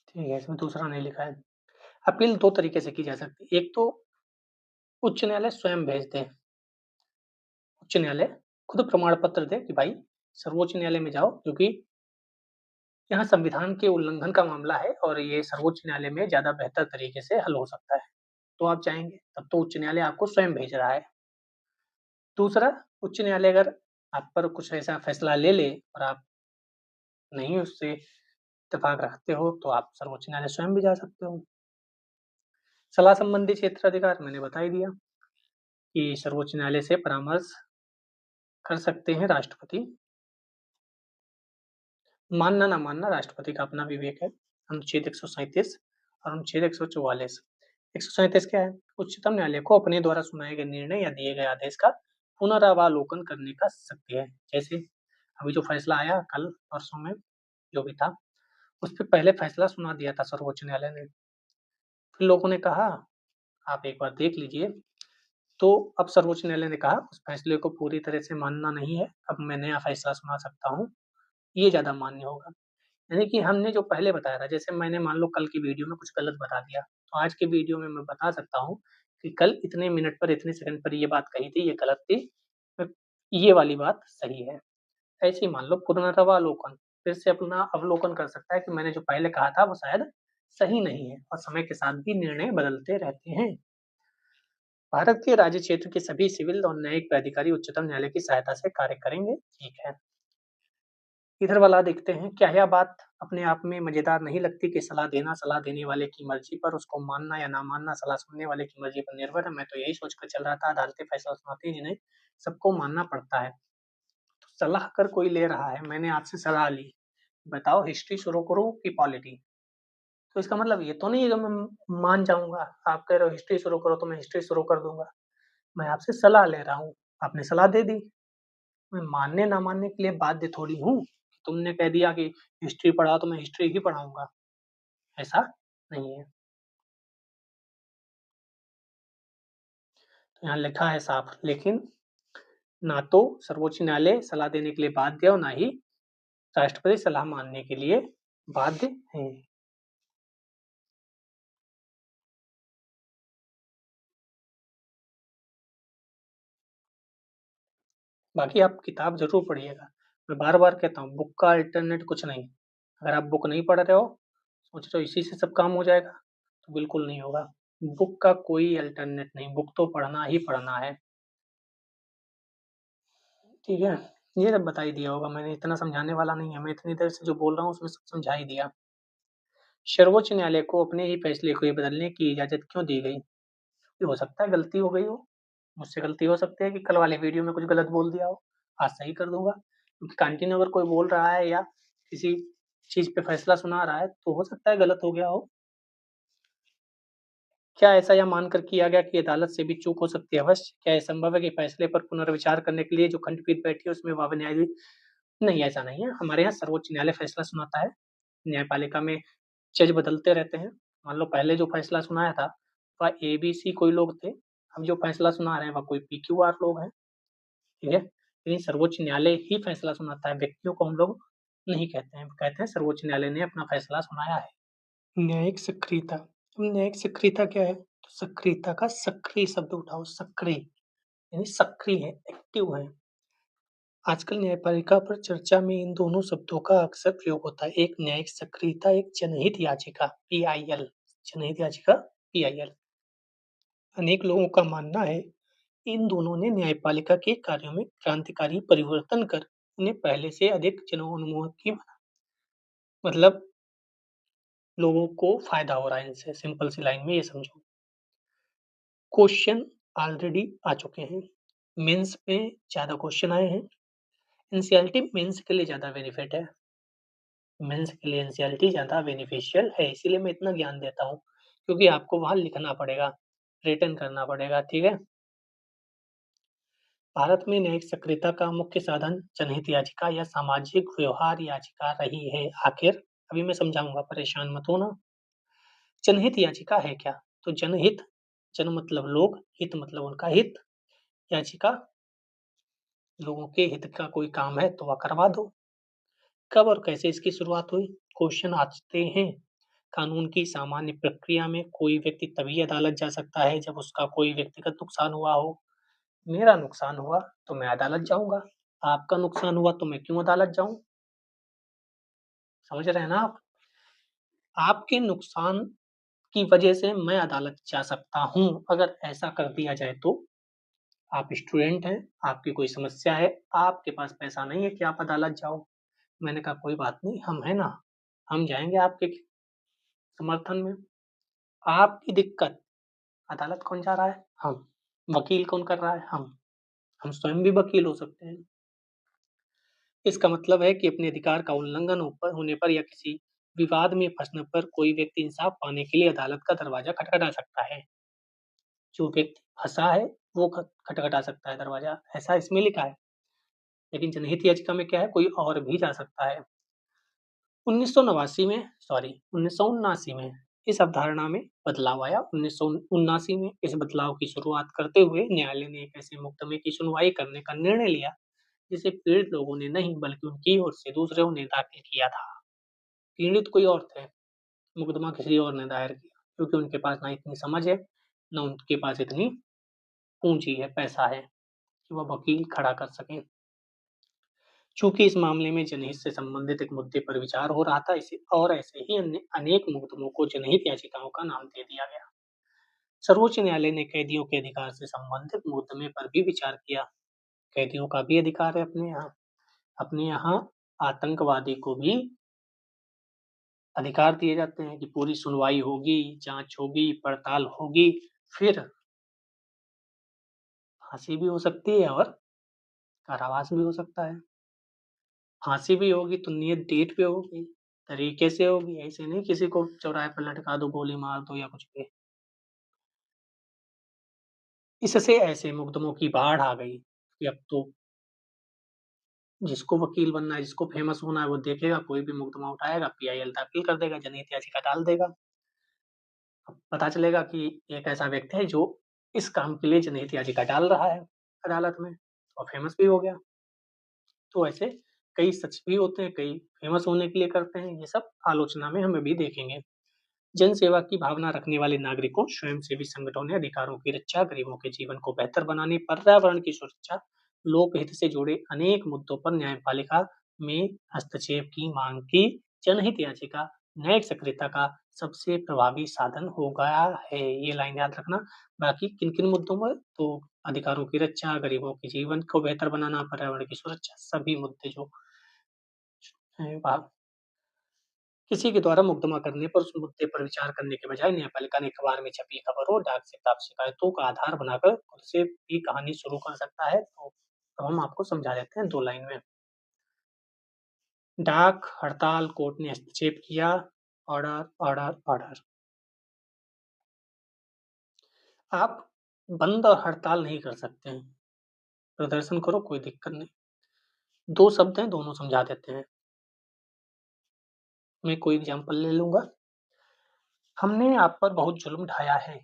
ठीक है, इसमें दूसरा नहीं लिखा है। अपील दो तरीके से की जा सकती है। एक तो उच्च न्यायालय स्वयं भेज दे, उच्च न्यायालय खुद प्रमाण पत्र दे कि भाई सर्वोच्च न्यायालय में जाओ, क्योंकि यहाँ संविधान के उल्लंघन का मामला है और ये सर्वोच्च न्यायालय में ज्यादा बेहतर तरीके से हल हो सकता है, तो आप चाहेंगे तब तो उच्च न्यायालय आपको स्वयं भेज रहा है। दूसरा, उच्च न्यायालय अगर आप पर कुछ ऐसा फैसला ले ले और आप नहीं उससे इत्तेफाक रखते हो तो आप सर्वोच्च न्यायालय स्वयं भी जा सकते हो। सलाह संबंधी क्षेत्राधिकार मैंने बता ही दिया कि सर्वोच्च न्यायालय से परामर्श कर सकते हैं राष्ट्रपति। मानना ना मानना राष्ट्रपति का अपना विवेक है। अनुच्छेद 137 और अनुच्छेद 144। 137 क्या है? उच्चतम न्यायालय को अपने द्वारा सुनाए गए निर्णय या दिए गए आदेश का पुनरावलोकन करने का शक्ति है। जैसे अभी जो फैसला आया कल परसों में जो भी था, उस पर पहले फैसला सुना दिया था सर्वोच्च न्यायालय ने, फिर लोगों ने कहा आप एक बार देख लीजिए, तो अब सर्वोच्च न्यायालय ने कहा उस फैसले को पूरी तरह से मानना नहीं है, अब मैं नया फैसला सुना सकता हूँ, ये ज्यादा मान्य होगा। यानी कि हमने जो पहले बताया था, जैसे मैंने मान लो कल की वीडियो में कुछ गलत बता दिया, तो आज के वीडियो में मैं बता सकता हूँ कि कल इतने मिनट पर इतने सेकंड पर ये बात कही थी, ये गलत थी, ये वाली बात सही है। ऐसे ही मान लो पुनरावलोकन, फिर से अपना अवलोकन कर सकता है कि मैंने जो पहले कहा था वो शायद सही नहीं है, और समय के साथ भी निर्णय बदलते रहते हैं। भारत के राज्य क्षेत्र के सभी सिविल और न्यायिक प्राधिकारी उच्चतम न्यायालय की सहायता से कार्य करेंगे। ठीक है, इधर वाला देखते हैं। क्या यह बात अपने आप में मजेदार नहीं लगती कि सलाह देना सलाह देने वाले की मर्जी पर, उसको मानना या ना मानना सलाह सुनने वाले की मर्जी पर निर्भर है। मैं तो यही सोचकर चल रहा था अदालतें फैसला सुनाती हैं जिन्हें सबको मानना पड़ता है। तो सलाह अगर कोई ले रहा है, मैंने आपसे सलाह ली, बताओ हिस्ट्री शुरू करूं कि पॉलिटी, तो इसका मतलब ये तो नहीं है कि मैं मान जाऊंगा। आप कह रहे हो हिस्ट्री शुरू करो तो मैं हिस्ट्री शुरू कर दूंगा। मैं आपसे सलाह ले रहा हूँ, आपने सलाह दे दी, मैं मानने ना मानने के लिए बाध्य थोड़ी हूँ। तुमने कह दिया कि हिस्ट्री पढ़ाओ तो मैं हिस्ट्री ही पढ़ाऊंगा, ऐसा नहीं है। तो यहाँ लिखा है साफ, लेकिन ना तो सर्वोच्च न्यायालय सलाह देने के लिए बाध्य और ना ही राष्ट्रपति सलाह मानने के लिए बाध्य है। बाकी आप किताब जरूर पढ़िएगा। मैं बार बार कहता हूँ बुक का अल्टरनेट कुछ नहीं। अगर आप बुक नहीं पढ़ रहे हो, सोच रहे हो इसी से सब काम हो जाएगा, तो बिल्कुल नहीं होगा। बुक का कोई अल्टरनेट नहीं, बुक तो पढ़ना ही पढ़ना है। ठीक है, ये सब बता ही दिया होगा मैंने, इतना समझाने वाला नहीं है। मैं इतनी देर से जो बोल रहा हूँ उसमें सब समझा ही दिया। सर्वोच्च न्यायालय को अपने ही फैसले को बदलने की इजाजत क्यों दी गई? हो सकता है गलती हो गई हो, मुझसे गलती हो सकती है कि कल वाले वीडियो में कुछ गलत बोल दिया हो, आज सही कर दूंगा। क्योंकि कंटिन्यू अगर कोई बोल रहा है या किसी चीज पे फैसला सुना रहा है तो हो सकता है गलत हो गया हो। क्या ऐसा यह मानकर किया गया कि अदालत से भी चूक हो सकती है? अवश्य। क्या यह संभव है कि फैसले पर पुनर्विचार करने के लिए जो खंडपीठ बैठी है उसमें वह न्यायाधीश नहीं, ऐसा नहीं है। हमारे यहाँ सर्वोच्च न्यायालय फैसला सुनाता है। न्यायपालिका में जज बदलते रहते हैं। मान लो पहले जो फैसला सुनाया था वह एबीसी कोई लोग थे। अब जो फैसला सुना रहे हैं वह कोई पीक्यूआर लोग हैं। ठीक है? लेकिन सर्वोच्च न्यायालय ही फैसला सुनाता है। व्यक्तियों को हम लोग नहीं कहते हैं। कहते हैं सर्वोच्च न्यायालय ने अपना फैसला सुनाया है। न्यायिक सक्रियता। अब न्यायिक सक्रियता क्या है? तो सक्रियता का सक्रिय शब्द उठाओ। सक्रिय यानी सक्रिय है, एक्टिव है। आजकल न्यायपालिका पर चर्चा में इन दोनों शब्दों का अक्सर प्रयोग होता है। एक न्यायिक सक्रियता, एक जनहित याचिका पीआईएल। जनहित याचिका पीआईएल। अनेक लोगों का मानना है इन दोनों ने न्यायपालिका के कार्यों में क्रांतिकारी परिवर्तन कर उन्हें पहले से अधिक जनोन्मुखी बना। मतलब लोगों को फायदा हो रहा है इनसे। सिंपल सी लाइन में ये समझो। क्वेश्चन ऑलरेडी आ चुके हैं। मेंस में ज़्यादा क्वेश्चन आए हैं। एनसीईआरटी मेंस के लिए ज़्यादा बेनिफिट है। मेंस के लिए एनसीईआरटी ज़्यादा बेनिफिशियल है, इसीलिए मैं इतना ज्ञान देता हूँ, क्योंकि आपको वहाँ लिखना पड़ेगा, रिटन करना पड़ेगा, ठीक है? भारत में न्यायिक सक्रियता का मुख्य साधन जनहित याचिका या सामाजिक व्यवहार याचिका रही है। आखिर अभी मैं समझाऊंगा, परेशान मत होना। जनहित याचिका है क्या? तो जनहित, जन मतलब लोग, हित मतलब उनका हित, याचिका लोगों के हित का कोई काम है तो वह करवा दो। कब और कैसे इसकी शुरुआत हुई? क्वेश्चन आते हैं। कानून की सामान्य प्रक्रिया में कोई व्यक्ति तभी अदालत जा सकता है जब उसका कोई व्यक्तिगत नुकसान हुआ हो। मेरा नुकसान हुआ तो मैं अदालत जाऊंगा। आपका नुकसान हुआ तो मैं क्यों अदालत जाऊं? समझ रहे हैं ना आप? आपके नुकसान की वजह से मैं अदालत जा सकता हूं। अगर ऐसा कर दिया जाए तो आप स्टूडेंट हैं, आपकी कोई समस्या है, आपके पास पैसा नहीं है कि आप अदालत जाओ। मैंने कहा कोई बात नहीं, हम है ना, हम जाएंगे आपके समर्थन में। आपकी दिक्कत, अदालत कौन जा रहा है? हम। वकील कौन कर रहा है? हम स्वयं भी वकील हो सकते हैं। इसका मतलब है कि अपने अधिकार का उल्लंघन होने पर या किसी विवाद में फंसने पर कोई व्यक्ति इंसाफ पाने के लिए अदालत का दरवाजा खटखटा सकता है। जो व्यक्ति फंसा है वो खटखटा सकता है दरवाजा, ऐसा इसमें लिखा है। लेकिन जनहित याचिका में क्या है? कोई और भी जा सकता है। 1989 में, सॉरी 1979 में इस अवधारणा में बदलाव आया। 1979 में इस बदलाव की शुरुआत करते हुए न्यायालय ने एक ऐसे मुकदमे की सुनवाई करने का निर्णय लिया जिसे पीड़ित लोगों ने नहीं बल्कि उनकी ओर से दूसरों ने दाखिल किया था। पीड़ित कोई और थे, मुकदमा किसी और ने दायर किया, क्योंकि उनके पास ना इतनी समझ है, ना उनके पास इतनी पूंजी है, पैसा है कि वह वकील खड़ा कर सकें। चूंकि इस मामले में जनहित से संबंधित एक मुद्दे पर विचार हो रहा था, इसे और ऐसे ही अन्य अनेक मुकदमों को जनहित याचिकाओं का नाम दे दिया गया। सर्वोच्च न्यायालय ने कैदियों के अधिकार से संबंधित मुकदमे पर भी विचार किया। कैदियों का भी अधिकार है अपने यहाँ। अपने यहाँ आतंकवादी को भी अधिकार दिए जाते हैं कि पूरी सुनवाई होगी, जांच होगी, पड़ताल होगी, फिर फांसी भी हो सकती है और कारावास भी हो सकता है। फांसी भी होगी तो नियत डेट पे होगी, तरीके से होगी, ऐसे नहीं किसी को चौराहे पर लटका दो, गोली मार दो या कुछ भी। इससे ऐसे मुकदमों की बाढ़ आ गई कि अब तो जिसको वकील बनना है, जिसको फेमस होना है, वो देखेगा कोई भी मुकदमा उठाएगा, पीआईएल दाखिल कर देगा, जनहित याचिका डाल देगा। अब पता चलेगा कि एक ऐसा व्यक्ति है जो इस काम के लिए जनहित याचिका डाल रहा है अदालत में, और फेमस भी हो गया। तो ऐसे कई सच भी होते हैं, कई फेमस होने के लिए करते हैं। ये सब आलोचना में हम अभी देखेंगे। जन सेवा की भावना रखने वाले नागरिकों, स्वयंसेवी संगठनों ने अधिकारों की रक्षा, गरीबों के जीवन को बेहतर बनाने, पर्यावरण की सुरक्षा, लोकहित से जुड़े अनेक मुद्दों पर न्यायपालिका में हस्तक्षेप की मांग की। जनहित याचिका न्यायिक सक्रियता का सबसे प्रभावी साधन हो गया है। ये लाइन याद रखना। बाकी किन किन मुद्दों पर? तो अधिकारों की रक्षा, गरीबों के जीवन को बेहतर बनाना, पर्यावरण की सुरक्षा, सभी मुद्दे जो हैं किसी के द्वारा मुकदमा करने पर उस मुद्दे पर विचार करने के बजाय न्यायपालिका ने अखबार में छपी खबरों, डाक से प्राप्त शिकायतों का आधार बनाकर खुद से भी कहानी शुरू कर सकता है। तो अब हम आपको समझा देते हैं 2 लाइन में। डाक हड़ताल, कोर्ट ने हस्तक्षेप किया, ऑर्डर, ऑर्डर, ऑर्डर। आप बंद और हड़ताल नहीं कर सकते हैं। प्रदर्शन करो, कोई दिक्कत नहीं। 2 शब्द हैं, दोनों समझा देते हैं। मैं कोई एग्ज़ाम्पल ले लूँगा। हमने आप पर बहुत जुल्म ढाया है,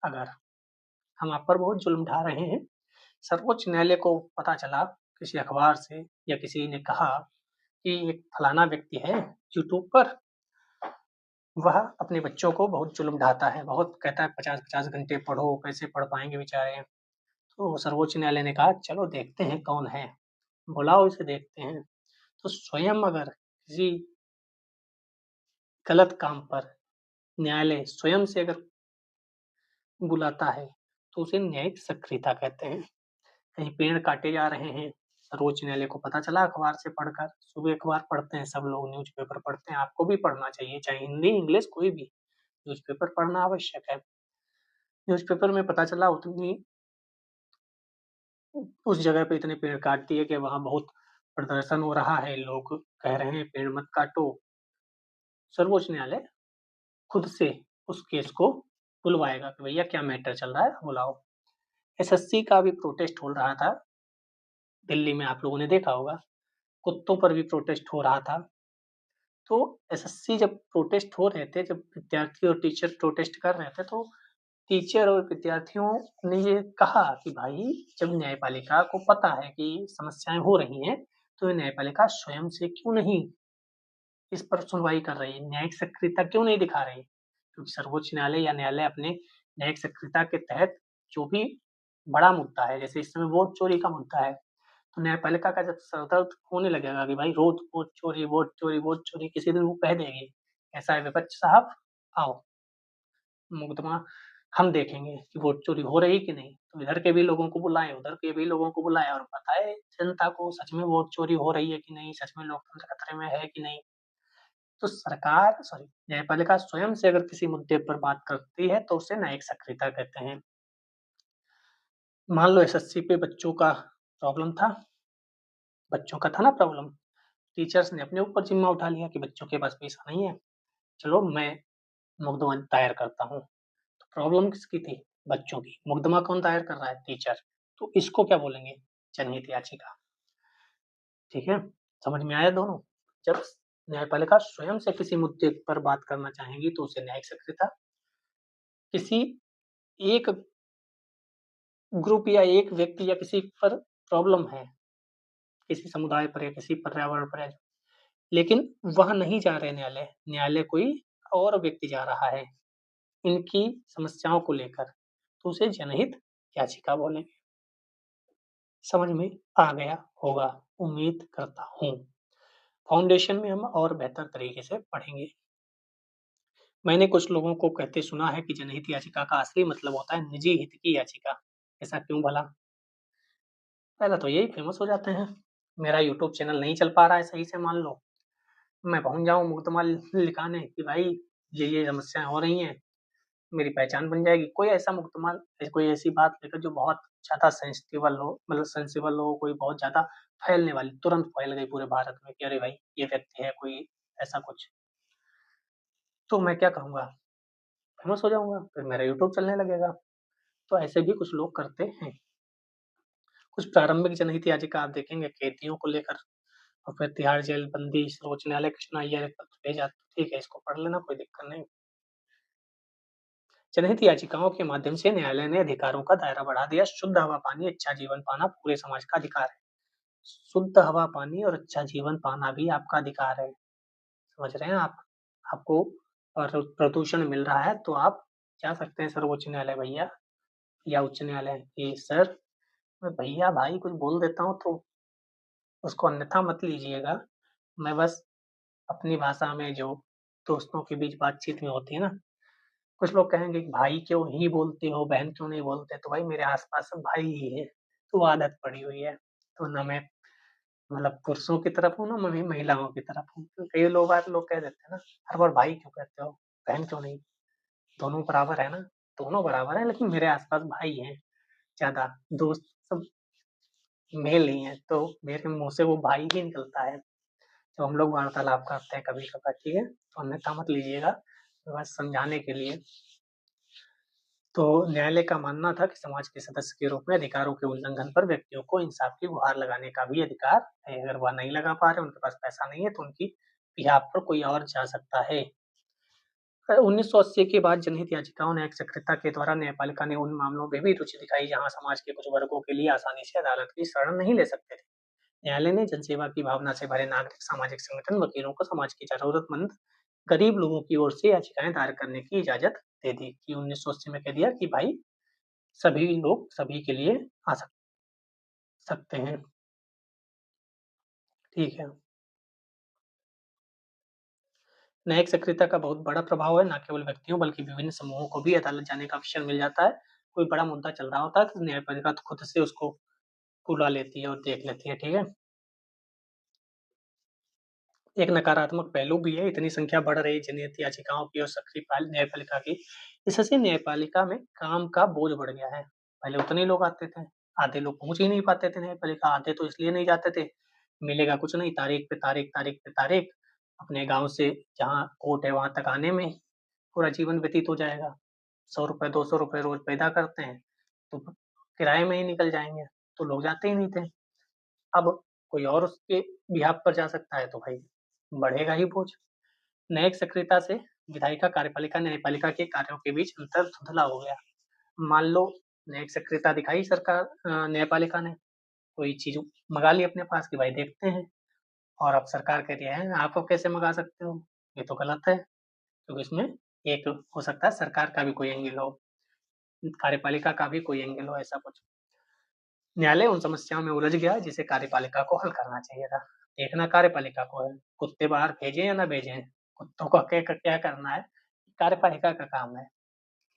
अगर हम आप पर बहुत जुल्म ढा रहे हैं, सर्वोच्च न्यायालय को पता चला किसी अखबार से या किसी ने कहा कि एक फलाना व्यक्ति है यूट्यूब पर, वह अपने बच्चों को बहुत जुल्म ढाता है, बहुत कहता है 50-50 घंटे पढ़ो, कैसे पढ़ पाएँगे बेचारे। तो सर्वोच्च न्यायालय ने कहा चलो देखते हैं कौन है, बुलाओ इसे देखते हैं। तो स्वयं अगर किसी गलत काम पर न्यायालय स्वयं से अगर बुलाता है, तो उसे न्यायिक सक्रियता कहते हैं। कहीं पेड़ काटे जा रहे हैं, सर्वोच्च न्यायालय को पता चला अखबार से पढ़कर, सुबह अखबार पढ़ते हैं सब लोग, न्यूज़पेपर पढ़ते हैं, आपको भी पढ़ना चाहिए, चाहे हिंदी, इंग्लिश कोई भी, न्यूज़पेपर पढ़ना आवश्यक है। न्यूज़पेपर में पता चला उतनी उस जगह पे इतने पेड़ काट दिए कि वहाँ बहुत प्रदर्शन हो रहा है, लोग कह रहे हैं पेड़ मत काटो। सर्वोच्च न्यायालय खुद से उस केस को बुलवाएगा कि भैया क्या मैटर चल रहा है, बुलाओ। एसएससी का भी प्रोटेस्ट हो रहा था, दिल्ली में आप लोगों ने देखा होगा, कुत्तों पर भी प्रोटेस्ट हो रहा था। तो एसएससी जब प्रोटेस्ट हो रहे थे, जब विद्यार्थी और टीचर प्रोटेस्ट कर रहे थे, तो टीचर और विद्यार्थियों ने ये कहा कि भाई जब न्यायपालिका को पता है कि समस्याएँ हो रही हैं, तो ये न्यायपालिका स्वयं से क्यों नहीं इस पर सुनवाई कर रही है, न्यायिक सक्रियता क्यों नहीं दिखा रही? क्योंकि सर्वोच्च न्यायालय या न्यायालय अपने न्यायिक सक्रियता के तहत जो भी बड़ा मुद्दा है, जैसे इस समय वोट चोरी का मुद्दा है, तो न्यायपालिका का जब सर दर्द होने लगेगा कि भाई रोज़ वोट चोरी, किसी दिन वो कह देगी, ऐसा है विपक्ष साहब, आओ मुकदमा हम देखेंगे कि वोट चोरी हो रही कि नहीं। तो इधर के भी लोगों को बुलाएँ, उधर के भी लोगों को बुलाएँ और बताएँ जनता को सच में वोट चोरी हो रही है कि नहीं, सच में लोकतंत्र खतरे में है कि नहीं। तो न्यायपालिका स्वयं से अगर किसी मुद्दे पर बात करती है, तो उसे न्यायिक सक्रियता कहते हैं। मान लो एसएससी पे बच्चों का प्रॉब्लम था, बच्चों का था ना प्रॉब्लम, टीचर्स ने अपने ऊपर ज़िम्मा उठा लिया कि बच्चों के पास पैसा नहीं है, चलो मैं मुकदमा दायर करता हूँ। तो प्रॉब्लम किसकी थी? बच्चों की। मुकदमा कौन दायर कर रहा है? टीचर। तो इसको क्या बोलेंगे? जनहित याचिका। ठीक है? समझ में आया दोनों? जब न्यायपालिका स्वयं से किसी मुद्दे पर बात करना चाहेगी, तो उसे न्यायिक सक्रियता, किसी एक ग्रुप या एक व्यक्ति या किसी पर प्रॉब्लम है, किसी समुदाय पर या किसी पर्यावरण पर है, लेकिन वह नहीं जा रहे न्यायालय, न्यायालय कोई और व्यक्ति जा रहा है, इनकी समस्याओं को लेकर, तो उसे जनहित याचिका बोलेंगे। समझ में आ गया होगा, उम्मीद करता हूँ। फाउंडेशन में हम और बेहतर तरीके से पढ़ेंगे। मैंने कुछ लोगों को कहते सुना है कि जनहित याचिका का असली मतलब होता है निजी हित की याचिका। ऐसा क्यों भला? पहले तो यही फेमस हो जाते हैं। मेरा यूट्यूब चैनल नहीं चल पा रहा है सही से मान लो, मैं पहुँच जाऊँ मुकदमा लिखाने कि भाई ये समस्याएँ हो रही हैं, मेरी पहचान बन जाएगी। कोई ऐसा मुकदमा कोई ऐसी बात लेकर जो बहुत ज़्यादा सेंसिटिवल हो, मतलब सेंसिबल हो, कोई बहुत ज़्यादा फैलने वाली, तुरंत फैल गई पूरे भारत में कि अरे भाई ये व्यक्ति है कोई ऐसा कुछ, तो मैं क्या करूँगा? फेमस हो जाऊँगा, फिर मेरा यूट्यूब चलने लगेगा। तो ऐसे भी कुछ लोग करते हैं। कुछ प्रारंभिक जनहित याचिका आप देखेंगे कैदियों को लेकर और फिर तिहाड़ जेल बंदी सर्वोच्च न्यायालय कृष्णा अय्यर ने पत्र भेजा, ठीक है इसको पढ़ लेना, कोई दिक्कत नहीं। जनहित याचिकाओं के माध्यम से न्यायालय ने अधिकारों का दायरा बढ़ा दिया। शुद्ध हवा पानी, अच्छा जीवन पाना पूरे समाज का अधिकार है। शुद्ध हवा पानी और अच्छा जीवन पाना भी आपका अधिकार है। समझ रहे हैं आप? आपको प्रदूषण मिल रहा है तो आप जा सकते हैं सर्वोच्च न्यायालय भैया या उच्च न्यायालय कि सर मैं भैया भाई कुछ बोल देता हूँ तो उसको अन्यथा मत लीजिएगा। मैं बस अपनी भाषा में जो दोस्तों के बीच बातचीत में होती है ना, कुछ लोग कहेंगे कि भाई क्यों ही बोलते हो, बहन क्यों नहीं बोलते? तो भाई मेरे आस-पास सब भाई ही हैं, तो आदत पड़ी हुई है। तो ना मैं मतलब पुरुषों की तरफ हूँ, ना मैं महिलाओं की तरफ हूँ। तो कई लोग कह देते हैं ना, हर बार भाई क्यों कहते हो? बहन क्यों नहीं? दोनों बराबर है ना? दोनों बराबर हैं लेकिन मेरे आस-पास भाई हैं ज़्यादा, दोस्त सब मेल ही हैं, तो मेरे मुँह से वो भाई ही निकलता है। तो हम लोग वार्तालाप करते हैं कभी-कभार, ठीक है? तो अन्यथा मत लीजिएगा, बस समझाने के लिए। तो न्यायालय का मानना था कि समाज के सदस्य के रूप में अधिकारों के उल्लंघन पर व्यक्तियों को इंसाफ की गुहार लगाने का भी अधिकार है। अगर वह नहीं लगा पा रहे, उनके पास पैसा नहीं है, तो उनकी बिहाफ पर कोई और जा सकता है। 1980 के बाद जनहित याचिकाओं न्यायिक सक्रियता के द्वारा न्यायपालिका ने उन मामलों में भी रुचि दिखाई जहां समाज के कुछ वर्गों के लिए आसानी से अदालत की शरण नहीं ले सकते थे। न्यायालय ने जनसेवा की भावना से भरे नागरिक, सामाजिक संगठन, वकीलों को समाज की जरूरतमंद गरीब लोगों की ओर से याचिकाएं दायर करने की इजाजत दे दी कि 1980 में कह दिया कि भाई सभी लोग सभी के लिए आ सकते हैं। ठीक है। न्यायिक सक्रियता का बहुत बड़ा प्रभाव है, ना केवल व्यक्तियों बल्कि विभिन्न समूहों को भी अदालत जाने का अवसर मिल जाता है। कोई बड़ा मुद्दा चल रहा होता है तो न्यायपालिका तो खुद से उसको बुला लेती है और देख लेती है। ठीक है। एक नकारात्मक पहलू भी है, इतनी संख्या बढ़ रही जनहित याचिकाओं की और सक्रिय न्यायपालिका की, इससे न्यायपालिका में काम का बोझ बढ़ गया है। पहले उतने लोग आते थे, आधे लोग पहुंच ही नहीं पाते थे न्यायपालिका, आधे तो इसलिए नहीं जाते थे, मिलेगा कुछ नहीं, तारीख पे तारीख, तारीख पे तारीख, अपने गांव से जहाँ कोर्ट है वहां तक आने में पूरा जीवन व्यतीत हो जाएगा। 100 रुपए 200 रुपए रोज पैदा करते हैं तो किराए में ही निकल जाएंगे, तो लोग जाते ही नहीं थे। अब कोई और उसके बिहाफ पर जा सकता है तो भाई बढ़ेगा ही बोझ। न्यायिक सक्रियता से विधायिका, कार्यपालिका, न्यायपालिका के कार्यों के बीच अंतर धुंधला हो गया। मान लो न्यायिक सक्रियता दिखाई सरकार, न्यायपालिका ने कोई चीज मंगा ली अपने पास कि भाई देखते हैं, और अब सरकार कह रही है आप कैसे मंगा सकते हो, ये तो गलत है, क्योंकि इसमें एक हो सकता है सरकार का भी कोई एंगल हो, कार्यपालिका का भी कोई एंगल हो, ऐसा कुछ। न्यायालय उन समस्याओं में उलझ गया जिसे कार्यपालिका को हल करना चाहिए था। देखना कार्यपालिका को है, कुत्ते बाहर भेजें या ना भेजें, कुत्तों को क्या करना है, कार्यपालिका का काम है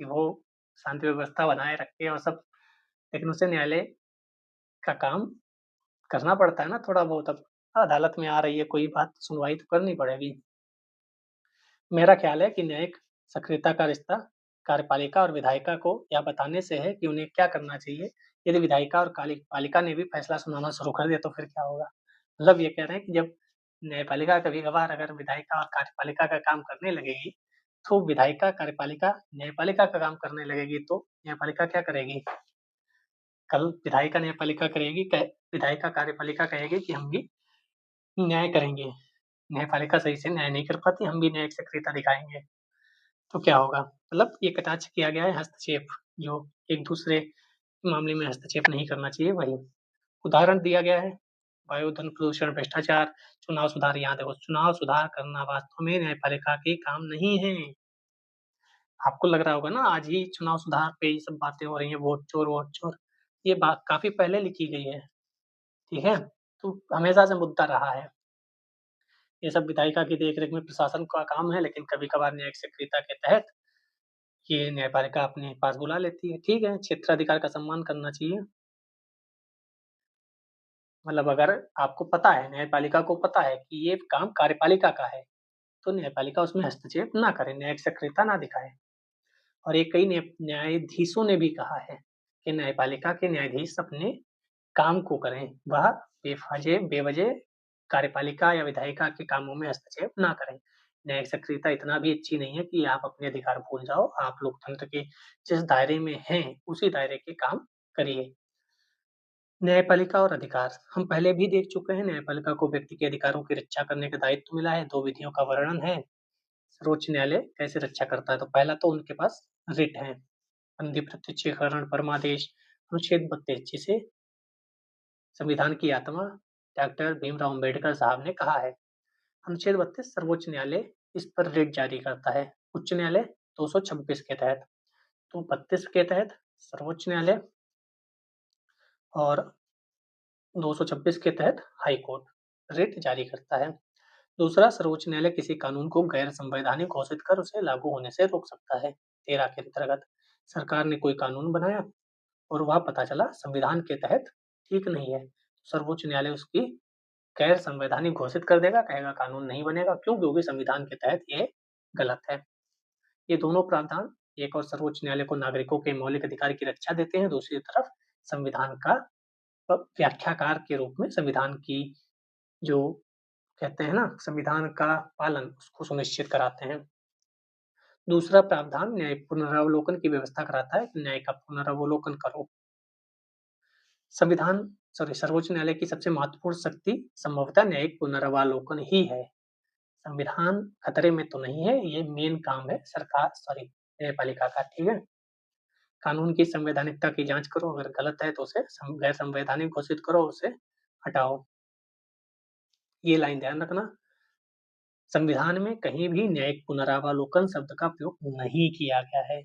कि वो शांति व्यवस्था बनाए रखे और सब। लेकिन उसे न्यायालय का काम करना पड़ता है ना थोड़ा बहुत। अब अदालत में आ रही है कोई बात, सुनवाई तो करनी पड़ेगी। मेरा ख्याल है कि न्यायिक सक्रियता का रिश्ता कार्यपालिका और विधायिका को यह बताने से है कि उन्हें क्या करना चाहिए। यदि विधायिका और कार्यपालिका ने भी फैसला सुनाना शुरू कर दिया तो फिर क्या होगा। मतलब ये कह रहे हैं कि जब न्यायपालिका कभी कभार अगर विधायिका और कार्यपालिका का काम करने लगेगी, तो विधायिका कार्यपालिका न्यायपालिका का काम करने लगेगी, तो न्यायपालिका क्या करेगी, कल विधायिका न्यायपालिका करेगी, विधायिका कार्यपालिका कहेगी कि हम भी न्याय करेंगे, न्यायपालिका सही से न्याय नहीं कर पाती, हम भी न्यायिक सक्रियता दिखाएंगे, तो क्या होगा। मतलब ये कटाक्ष किया गया है हस्तक्षेप, जो एक दूसरे मामले में हस्तक्षेप नहीं करना चाहिए वही। उदाहरण दिया गया है वायु, धन प्रदूषण, भ्रष्टाचार, चुनाव सुधार। यहाँ देखो, चुनाव सुधार करना वास्तव में न्यायपालिका के काम नहीं है। आपको लग रहा होगा ना आज ही चुनाव सुधार पे ये सब बातें हो रही है, वोट चोर वोट चोर, ये बात काफी पहले लिखी गई है। ठीक है। तो हमेशा से मुद्दा रहा है। ये सब विधायिका की देखरेख में प्रशासन का काम है, लेकिन कभी कभार न्यायिक सक्रियता के तहत ये न्यायपालिका अपने पास बुला लेती है। ठीक है, क्षेत्राधिकार का सम्मान करना चाहिए। मतलब अगर आपको पता है, न्यायपालिका को पता है कि ये काम कार्यपालिका का है, तो न्यायपालिका उसमें हस्तक्षेप ना करे, न्यायिक सक्रियता ना दिखाए। और ये कई न्यायाधीशों ने भी कहा है कि न्यायपालिका के न्यायाधीश अपने काम को करें, वह बेवजह कार्यपालिका या विधायिका के कामों में हस्तक्षेप ना करें। न्यायिक सक्रियता इतना भी अच्छी नहीं है कि आप अपने अधिकार भूल जाओ। आप लोकतंत्र के जिस दायरे में हैं उसी दायरे के काम करिए। न्यायपालिका और अधिकार हम पहले भी देख चुके हैं। न्यायपालिका को व्यक्ति के अधिकारों की रक्षा करने का दायित्व मिला है। दो विधियों का वर्णन है। सर्वोच्च न्यायालय कैसे रक्षा करता है, तो पहला तो उनके पास रिट है, संधि प्रत्यक्षीकरण, परमादेश, अनुच्छेद 32, जिसे संविधान की आत्मा डॉक्टर भीमराव अंबेडकर साहब ने कहा है। अनुच्छेद 32 सर्वोच्च न्यायालय इस पर रिट जारी करता है। उच्च न्यायालय 226 के तहत, तो 32 के तहत सर्वोच्च न्यायालय और 226 के तहत हाई कोर्ट रिट जारी करता है। दूसरा, सर्वोच्च न्यायालय किसी कानून को गैर संवैधानिक घोषित कर उसे लागू होने से रोक सकता है। 13 के अंतर्गत सरकार ने कोई कानून बनाया और वह पता चला संविधान के तहत ठीक नहीं है, सर्वोच्च न्यायालय उसकी गैर संवैधानिक घोषित कर देगा, कहेगा कानून नहीं बनेगा। क्यों? क्योंकि संविधान के तहत ये गलत है। ये दोनों प्रावधान, एक और सर्वोच्च न्यायालय को नागरिकों के मौलिक अधिकार की रक्षा देते हैं, दूसरी तरफ संविधान का व्याख्याकार के रूप में संविधान की जो कहते हैं ना संविधान का पालन, उसको सुनिश्चित कराते हैं। दूसरा प्रावधान न्यायिक पुनरावलोकन की व्यवस्था कराता है कि न्याय का पुनरावलोकन करो। संविधान सर्वोच्च न्यायालय की सबसे महत्वपूर्ण शक्ति संभवतः न्यायिक पुनरावलोकन ही है। संविधान खतरे में तो नहीं है, ये मेन काम है न्यायपालिका का, ठीक है? कानून की संवैधानिकता की जाँच करो, अगर गलत है तो उसे गैर संवैधानिक घोषित करो, उसे हटाओ। ये लाइन ध्यान रखना। संविधान में कहीं भी न्यायिक पुनरावलोकन शब्द का उपयोग नहीं किया गया है।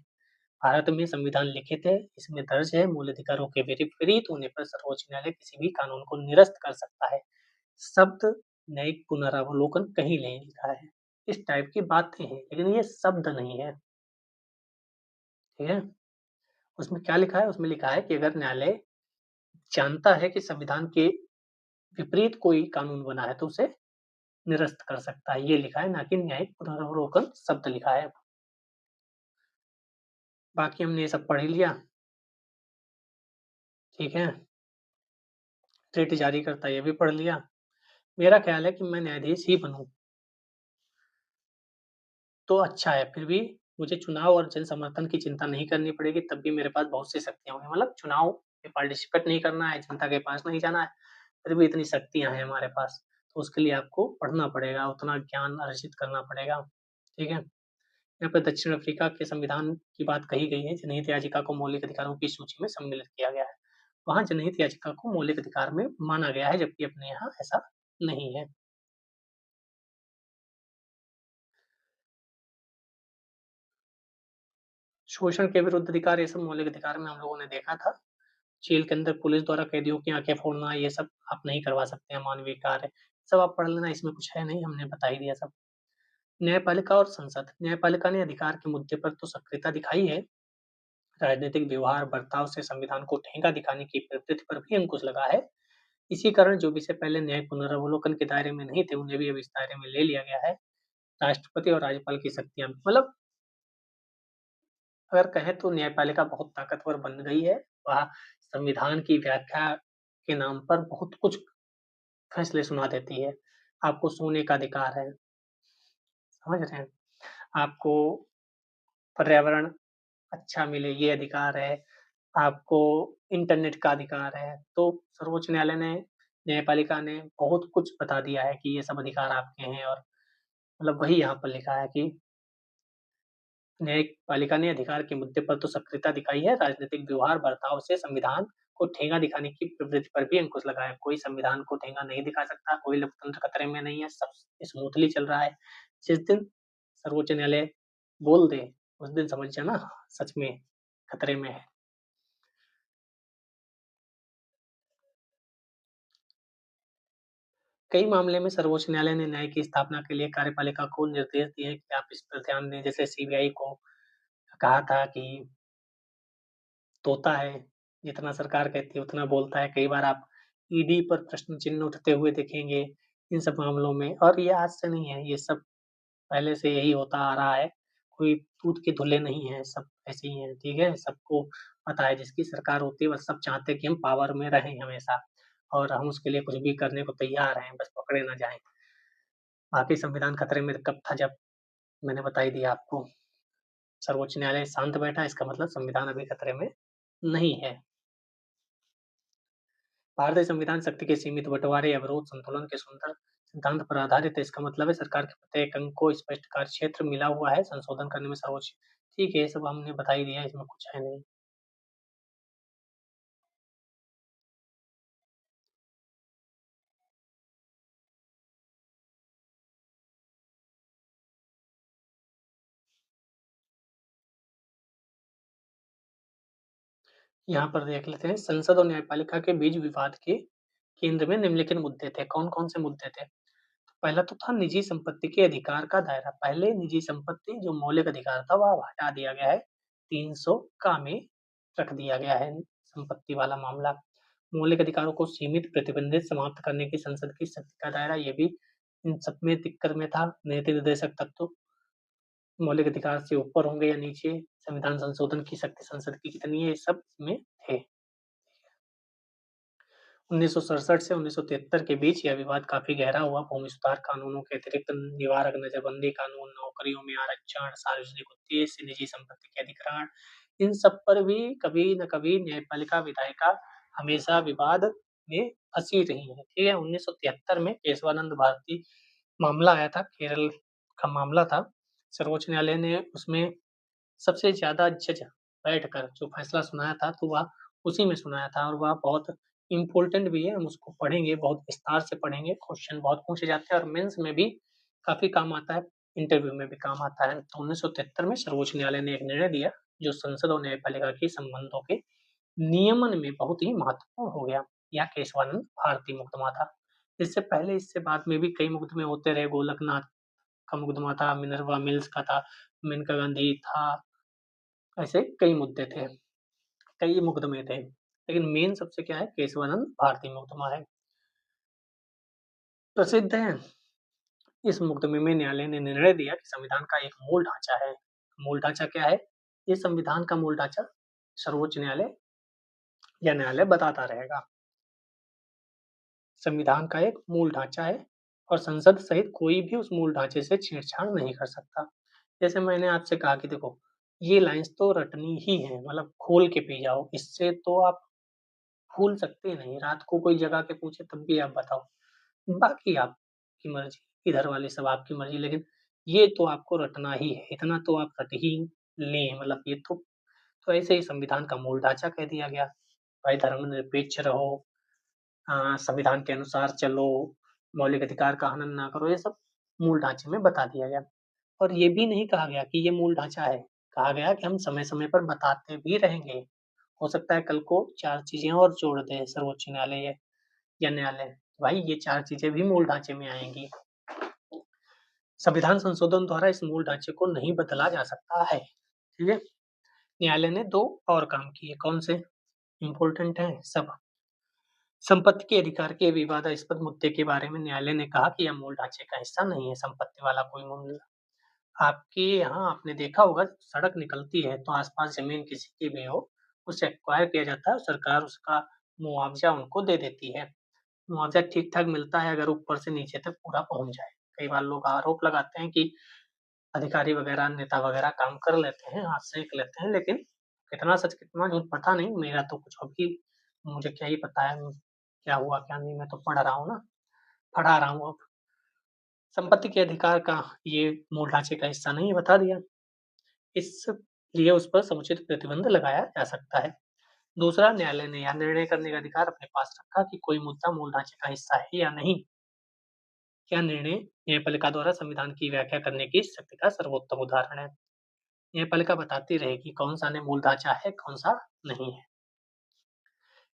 भारत में संविधान लिखित है, इसमें दर्ज है मूलाधिकारों के विपरीत होने पर सर्वोच्च न्यायालय किसी भी कानून को निरस्त कर सकता है। शब्द न्यायिक पुनरावलोकन कहीं नहीं लिखा है। इस टाइप की बातें हैं, लेकिन ये शब्द नहीं है, ठीक है? उसमें क्या लिखा है? उसमें लिखा है कि अगर न्यायालय जानता है कि संविधान के विपरीत कोई कानून बना है, तो उसे निरस्त कर सकता है। ये लिखा है, ना कि न्यायिक पुनरावलोकन शब्द लिखा है। बाकी हमने ये सब पढ़ ही लिया, ठीक है? रिट जारी करता है, ये भी पढ़ लिया। मेरा ख़्याल है कि मैं न्यायाधीश ही बनूँ, तो अच्छा है। फिर भी मुझे चुनाव और जन समर्थन की चिंता नहीं करनी पड़ेगी, तब भी मेरे पास बहुत सी शक्तियाँ होंगी। मतलब चुनाव में पार्टिसिपेट नहीं करना है, जनता के पास नहीं जाना है, फिर भी इतनी शक्तियाँ हैं हमारे पास। तो उसके लिए आपको पढ़ना पड़ेगा, उतना ज्ञान अर्जित करना पड़ेगा, ठीक है? यहाँ पे दक्षिण अफ्रीका के संविधान की बात कही गई है, जनहित याचिका को मौलिक अधिकारों की सूची में सम्मिलित किया गया है। वहाँ जनहित याचिका को मौलिक अधिकार में माना गया है, जबकि अपने यहाँ ऐसा नहीं है। शोषण के विरुद्ध अधिकार, ये सब मौलिक अधिकार में हम लोगों ने देखा था। जेल के अंदर पुलिस द्वारा कैदियों की आँखें फोड़ना, ये सब आप नहीं करवा सकते हैं, मानवीय कार्य। सब आप पढ़ लेना, इसमें कुछ है नहीं, हमने बता ही दिया सब। न्यायपालिका और संसद। न्यायपालिका ने अधिकार के मुद्दे पर तो सक्रियता दिखाई है, राजनीतिक व्यवहार, बर्ताव से संविधान को ठेंगा दिखाने की प्रवृत्ति पर भी अंकुश लगा है। इसी कारण जो विषय पहले न्याय पुनरावलोकन के दायरे में नहीं थे, उन्हें भी अब इस दायरे में ले लिया गया है। राष्ट्रपति और राज्यपाल की शक्तियाँ, मतलब अगर कहें तो न्यायपालिका बहुत ताकतवर बन गई है। वह संविधान की व्याख्या के नाम पर बहुत कुछ फैसले सुना देती है। आपको सोने का अधिकार है, समझ रहे हैं? आपको पर्यावरण अच्छा मिले, ये अधिकार है। आपको इंटरनेट का अधिकार है। तो सर्वोच्च न्यायालय ने, न्यायपालिका ने बहुत कुछ बता दिया है कि ये सब अधिकार आपके हैं, और मतलब वही यहाँ पर लिखा है कि न्यायपालिका ने अधिकार के मुद्दे पर तो सक्रियता दिखाई है, राजनीतिक व्यवहार, बर्ताव से संविधान को ठेंगा दिखाने की प्रवृत्ति पर भी अंकुश लगाया है। कोई संविधान को ठेंगा नहीं दिखा सकता, कोई लोकतंत्र खतरे में नहीं है, सब स्मूथली चल रहा है। जिस दिन सर्वोच्च न्यायालय बोल दे, उस दिन समझ जाना सच में खतरे में है। कई मामले में सर्वोच्च न्यायालय ने न्याय की स्थापना के लिए कार्यपालिका को निर्देश दिए कि आप इस पर ध्यान दें। जैसे सीबीआई को कहा था कि तोता है, जितना सरकार कहती है उतना बोलता है। कई बार आप ईडी पर प्रश्न चिन्ह उठते हुए देखेंगे इन सब मामलों में, और ये आज से नहीं है, ये सब पहले से यही होता आ रहा है। कोई दूध के धुले नहीं हैं, सब ऐसे ही हैं, ठीक है? सबको पता है, जिसकी सरकार होती है, बस सब चाहते हैं कि हम पावर में रहें हमेशा, और हम उसके लिए कुछ भी करने को तैयार हैं, बस पकड़े ना जाएँ। बाकी संविधान खतरे में कब था, जब मैंने बता ही दिया आपको। सर्वोच्च न्यायालय शांत बैठा, इसका मतलब संविधान अभी खतरे में नहीं है। भारतीय संविधान शक्ति के सीमित बँटवारे, अवरोध, संतुलन के सुंदर सिद्धांत पर आधारित है। इसका मतलब है सरकार के प्रत्येक अंग को स्पष्ट कार्यक्षेत्र मिला हुआ है, संशोधन करने में सर्वोच्च, ठीक है, ये सब हमने बता ही दिया, इसमें कुछ है नहीं। यहाँ पर देख लेते हैं, संसद और न्यायपालिका के बीच विवाद के केंद्र में निम्नलिखित मुद्दे थे। कौन-कौन से मुद्दे थे? पहला तो था निजी संपत्ति के अधिकार का दायरा। पहले निजी संपत्ति जो मौलिक अधिकार था, वह हटा दिया गया है। 300 का में रख दिया गया है संपत्ति वाला मामला। मौलिक अधिकारों को सीमित, प्रतिबंधित, समाप्त करने की संसद की शक्ति का दायरा, ये भी इन सब में दिक्कत में था। नीति निर्देशक तत्व मौलिक अधिकार से ऊपर होंगे या नीचे, संविधान संशोधन की शक्ति संसद की कितनी है, ये सब इसमें थे। 1967 से 1973 के बीच यह विवाद काफी गहरा हुआ। भूमि सुधार कानूनों के अतिरिक्त निवारक नजरबंदी कानून, नौकरियों में आरक्षण, सार्वजनिक उद्देश्य, निजी संपत्ति के अधिग्रहण, इन सब पर भी कभी न कभी न्यायपालिका विधायिका हमेशा विवाद में फंसी रही है। ठीक है, 1973 में केशवानंद भारती मामला आया था, केरल का मामला था। सर्वोच्च न्यायालय ने उसमें सबसे ज़्यादा जज बैठकर जो फैसला सुनाया था, तो वह उसी में सुनाया था और वह बहुत इम्पोर्टेंट भी है। हम उसको पढ़ेंगे, बहुत विस्तार से पढ़ेंगे, क्वेश्चन बहुत पूछे जाते हैं और मेंस में भी काफ़ी काम आता है, इंटरव्यू में भी काम आता है। तो 1973 में सर्वोच्च न्यायालय ने एक निर्णय दिया, जो संसद और न्यायपालिका के संबंधों के नियमन में बहुत ही महत्वपूर्ण हो गया। यह केशवानंद भारती मुकदमा था। इससे पहले, इससे बाद में भी कई मुकदमे होते रहे। गोलकनाथ का मुकदमा था, मिनर्वा मिल्स का था, मेनका गांधी था, ऐसे कई मुद्दे थे, कई मुकदमे थे, लेकिन मेन सबसे क्या है, केशवानंद भारती मुकदमा है, प्रसिद्ध है। इस मुकदमे में न्यायालय ने निर्णय दिया कि संविधान का एक मूल ढांचा है। मूल ढांचा क्या है? ये संविधान का मूल ढांचा सर्वोच्च न्यायालय या न्यायालय बताता रहेगा। संविधान का एक मूल ढांचा है और संसद सहित कोई भी उस मूल ढांचे से छेड़छाड़ नहीं कर सकता। जैसे मैंने आपसे कहा कि देखो, ये लाइन्स तो रटनी ही है, मतलब खोल के पी जाओ, इससे तो आप भूल सकते नहीं। रात को कोई जगा के पूछे तब भी आप बताओ। बाकी आपकी मर्जी, इधर वाले सब आपकी मर्जी, लेकिन ये तो आपको रटना ही है, इतना तो आप रट ही लें। मतलब ये तो ऐसे ही संविधान का मूल ढांचा कह दिया गया। भाई धर्मनिरपेक्ष रहो, संविधान के अनुसार चलो, मौलिक अधिकार का हनन ना करो, ये सब मूल ढांचे में बता दिया गया। और ये भी नहीं कहा गया कि ये मूल ढांचा है, कहा गया कि हम समय-समय पर बताते भी रहेंगे। हो सकता है कल को 4 चीज़ें और जोड़ दें सर्वोच्च न्यायालय या न्यायालय, भाई ये 4 चीज़ें भी मूल ढांचे में आएँगी। संविधान संशोधन द्वारा इस मूल ढांचे को नहीं बदला जा सकता है। ठीक है? न्यायालय ने 2 और काम किए, कौन से? इम्पोर्टेंट हैं सब। संपत्ति के अधिकार के विवादास्पद मुद्दे के बारे में न्यायालय ने कहा कि यह मूल ढांचे का हिस्सा नहीं है, संपत्ति वाला कोई मामला। आपके यहाँ आपने देखा होगा, सड़क निकलती है तो आस-पास ज़मीन किसी की भी हो, उसे एक्वायर किया जाता है और सरकार उसका मुआवज़ा उनको दे देती है। मुआवज़ा ठीक-ठाक मिलता है अगर ऊपर से नीचे तक पूरा पहुँच जाए। कई बार लोग आरोप लगाते हैं कि अधिकारी वगैरह, नेता वगैरह काम कर लेते हैं, हाथ सेक लेते हैं, लेकिन कितना सच कितना झूठ पता नहीं। मेरा तो कुछ अभी मुझे क्या ही पता है, क्या हुआ क्या नहीं, मैं तो पढ़ रहा हूँ ना, पढ़ा रहा हूँ अब। संपत्ति के अधिकार का ये मूल ढांचे का हिस्सा नहीं है, बता दिया। इसलिए उस पर समुचित प्रतिबंध लगाया जा सकता है। दूसरा, न्यायालय ने यह निर्णय करने का अधिकार अपने पास रखा कि कोई मुद्दा मूल ढांचे का हिस्सा है या नहीं। यह निर्णय न्यायपालिका द्वारा संविधान की व्याख्या करने की शक्ति का सर्वोत्तम उदाहरण है। न्यायपालिका बताती रहेगी कौन सा ने मूल ढांचा है, कौन सा नहीं है।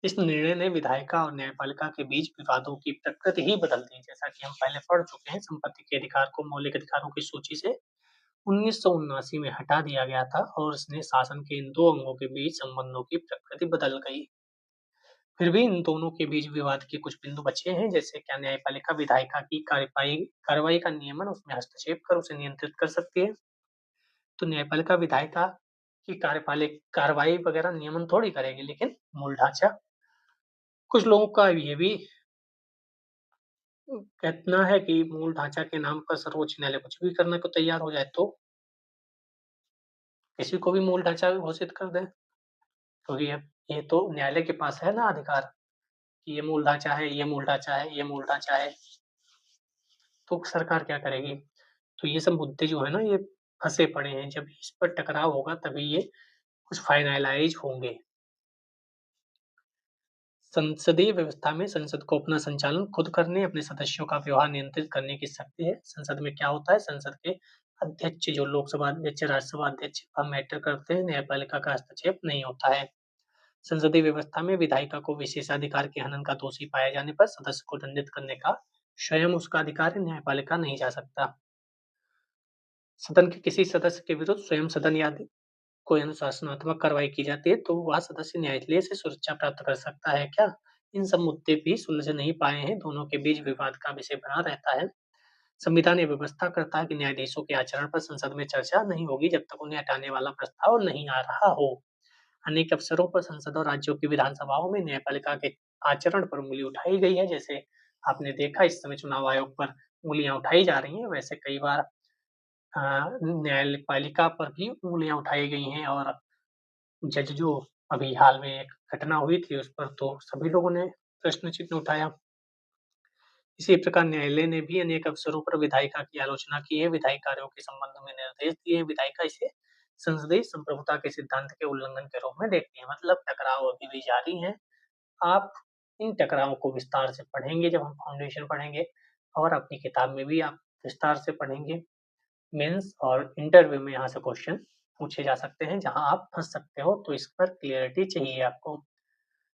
इस निर्णय ने विधायिका और न्यायपालिका के बीच विवादों की प्रकृति ही बदल दी। जैसा कि हम पहले पढ़ चुके हैं, संपत्ति के अधिकार को मौलिक अधिकारों की सूची से 1979 में हटा दिया गया था और इसने शासन के इन 2 अंगों के बीच संबंधों की प्रकृति बदल गई। फिर भी इन दोनों के बीच विवाद के कुछ बिंदु बचे हैं, जैसे क्या न्यायपालिका विधायिका की कार्रवाई का नियमन, उसमें हस्तक्षेप कर उसे नियंत्रित कर सकती है। तो न्यायपालिका विधायिका की कार्रवाई वगैरह नियमन थोड़ी करेगी, लेकिन मूल ढांचा। कुछ लोगों का ये भी कहना है कि मूल ढांचा के नाम पर सर्वोच्च न्यायालय कुछ भी करने को तैयार हो जाए, तो किसी को भी मूल ढांचा घोषित कर दे। क्योंकि ये तो न्यायालय के पास है ना अधिकार कि ये मूल ढांचा है, ये मूल ढांचा है, ये मूल ढांचा है। तो सरकार क्या करेगी? तो ये सब मुद्दे जो है ना, ये फँसे पड़े हैं। जब इस पर टकराव होगा तभी ये कुछ फाइनलाइज़ होंगे। संसदीय व्यवस्था में संसद को अपना संचालन खुद करने, अपने सदस्यों का व्यवहार नियंत्रित करने की शक्ति है। संसद में क्या होता है? संसद के अध्यक्ष, जो लोकसभा अध्यक्ष, राज्यसभा अध्यक्ष मैटर करते हैं, न्यायपालिका का हस्तक्षेप नहीं होता है। संसदीय व्यवस्था में विधायिका को विशेषाधिकार के हनन का दोषी पाए जाने पर सदस्य को दंडित करने का स्वयं उसका अधिकार है, न्यायपालिका नहीं जा सकता। सदन के किसी सदस्य के विरुद्ध स्वयं सदन या कोई अनुशासनात्मक कार्रवाई की जाती है, तो वह सदस्य न्यायालय से सुरक्षा प्राप्त कर सकता है क्या? इन सब मुद्दे भी सुलझ नहीं पाए हैं, दोनों के बीच विवाद का विषय बना रहता है। संविधान ये व्यवस्था करता है कि न्यायाधीशों के आचरण पर संसद में चर्चा नहीं होगी जब तक उन्हें हटाने वाला प्रस्ताव नहीं आ रहा हो। अनेक अवसरों पर संसद और राज्यों की विधानसभाओं में न्यायपालिका के आचरण पर उँगली उठाई गई है। जैसे आपने देखा इस समय चुनाव आयोग पर उँगलियाँ उठाई जा रही हैं, वैसे कई बार न्यायपालिका पर भी उँगलियाँ उठाई गई हैं और जज जो अभी हाल में एक घटना हुई थी, उस पर तो सभी लोगों ने प्रश्न चिन्ह उठाया। इसी प्रकार न्यायालय ने भी अनेक अवसरों पर विधायिका की आलोचना की है, विधायी कार्यों के संबंध में निर्देश दिए हैं। विधायिका इसे संसदीय संप्रभुता के सिद्धांत के उल्लंघन के रूप में देखती है। मतलब टकराव अभी भी जारी हैं। आप इन टकरावों को विस्तार से पढ़ेंगे जब हम फाउंडेशन पढ़ेंगे और अपनी किताब में भी आप विस्तार से पढ़ेंगे। मेंस और इंटरव्यू में यहाँ से क्वेश्चन पूछे जा सकते हैं, जहाँ आप फँस सकते हो, तो इस पर क्लियरिटी चाहिए आपको।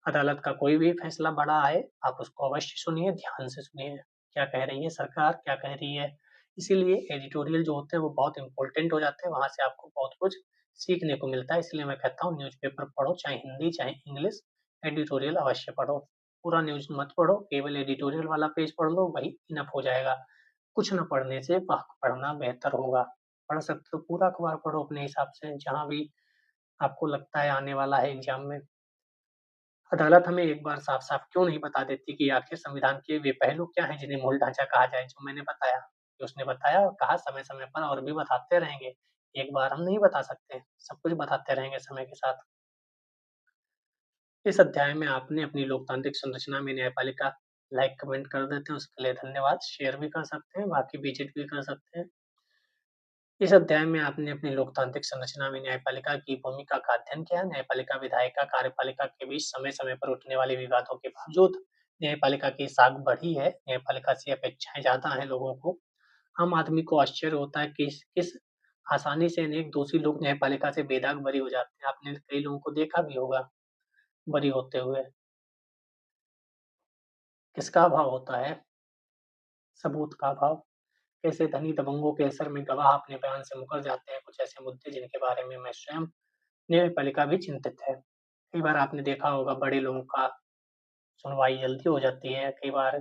अदालत का कोई भी फैसला बड़ा आए, आप उसको अवश्य सुनिए, ध्यान से सुनिए। क्या कह रही है सरकार, क्या कह रही है? इसीलिए एडिटोरियल जो होते हैं वो बहुत इम्पोर्टेंट हो जाते हैं, वहाँ से आपको बहुत कुछ सीखने को मिलता है। इसलिए मैं कहता हूँ न्यूज़पेपर पढ़ो, चाहे हिंदी, चाहे इंग्लिश, एडिटोरियल अवश्य पढ़ो। पूरा न्यूज़ मत पढ़ो, केवल एडिटोरियल वाला पेज पढ़ लो, वही इनफ हो जाएगा। कुछ न पढ़ने से वह पढ़ना बेहतर होगा। पढ़ सकते हो पूरा अखबार पढ़ो अपने हिसाब से, जहाँ भी आपको लगता है आने वाला है एग्ज़ाम में। अदालत हमें एक बार साफ-साफ क्यों नहीं बता देती कि आखिर संविधान के वे पहलू क्या हैं जिन्हें मूल ढाँचा कहा जाए, जो मैंने बताया, जो उसने बताया और कहा समय-समय पर और भी बताते रहेंगे। एक बार हम नहीं बता सकते, सब कुछ बताते रहेंगे समय के साथ। इस अध्याय में आपने अपनी लोकतांत्रिक संरचना में न्यायपालिका लाइक, कमेंट कर देते हैं, उसके लिए धन्यवाद। शेयर भी कर सकते हैं, बाकी विज़िट भी कर सकते हैं। इस अध्याय में आपने अपनी लोकतांत्रिक संरचना में न्यायपालिका की भूमिका का अध्ययन किया। न्यायपालिका, विधायिका, कार्यपालिका के बीच समय-समय पर उठने वाले विवादों के बावजूद न्यायपालिका की साख बढ़ी है। न्यायपालिका से अपेक्षाएँ ज़्यादा हैं लोगों को। आम आदमी को आश्चर्य होता है कि किस आसानी से अनेक दोषी लोग न्यायपालिका से बेदाग बरी हो जाते हैं। आपने कई लोगों को देखा भी होगा बरी होते हुए। किसका अभाव होता है? सबूत का अभाव। कैसे धनी दबंगों के असर में गवाह अपने बयान से मुकर जाते हैं। कुछ ऐसे मुद्दे जिनके बारे में मैं स्वयं न्यायपालिका भी चिंतित है। कई बार आपने देखा होगा बड़े लोगों का सुनवाई जल्दी हो जाती है, कई बार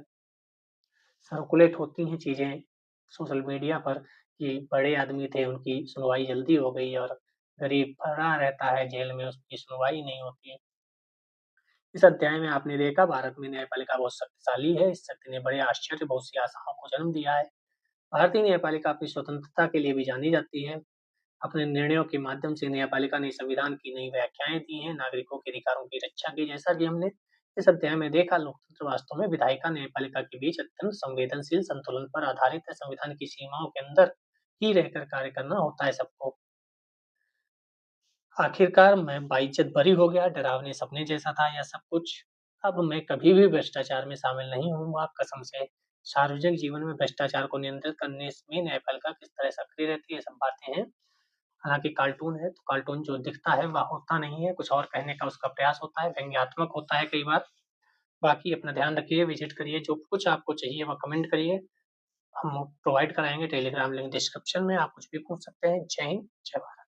सर्कुलेट होती हैं चीज़ें सोशल मीडिया पर कि बड़े आदमी थे, उनकी सुनवाई जल्दी हो गई और गरीब पड़ा रहता है जेल में, उसकी सुनवाई नहीं होती। इस अध्याय में आपने देखा भारत में न्यायपालिका बहुत शक्तिशाली है, इस शक्ति ने बड़े आश्चर्य, बहुत सी आशाओं को जन्म दिया है। भारतीय न्यायपालिका अपनी स्वतंत्रता के लिए भी जानी जाती है। अपने निर्णयों के माध्यम से न्यायपालिका ने संविधान की नई व्याख्याएँ दी हैं, नागरिकों के अधिकारों की रक्षा की। जैसा कि हमने इस अध्याय में देखा, लोकतंत्र वास्तव में विधायिका न्यायपालिका के बीच अत्यंत संवेदनशील संतुलन पर आधारित है। संविधान की सीमाओं के अंदर ही रहकर कार्य करना होता है सबको। आखिरकार मैं बाइज्जत बरी हो गया, डरावने सपने जैसा था यह सब कुछ। अब मैं कभी भी भ्रष्टाचार में शामिल नहीं होऊँगा कसम से। सार्वजनिक जीवन में भ्रष्टाचार को नियंत्रित करने में न्यायपालिका किस तरह सक्रिय रहती है, ये सब बातें हैं। हालाँकि कार्टून है, तो कार्टून जो दिखता है वह होता नहीं है, कुछ और कहने का उसका प्रयास होता है, व्यंग्यात्मक होता है कई बार। बाकी अपना ध्यान रखिए, विज़िट करिए, जो कुछ आपको चाहिए वह कमेंट करिए, हम प्रोवाइड कराएँगे। टेलीग्राम लिंक डिस्क्रिप्शन में, आप कुछ भी पूछ सकते हैं। जय हिंद, जय भारत।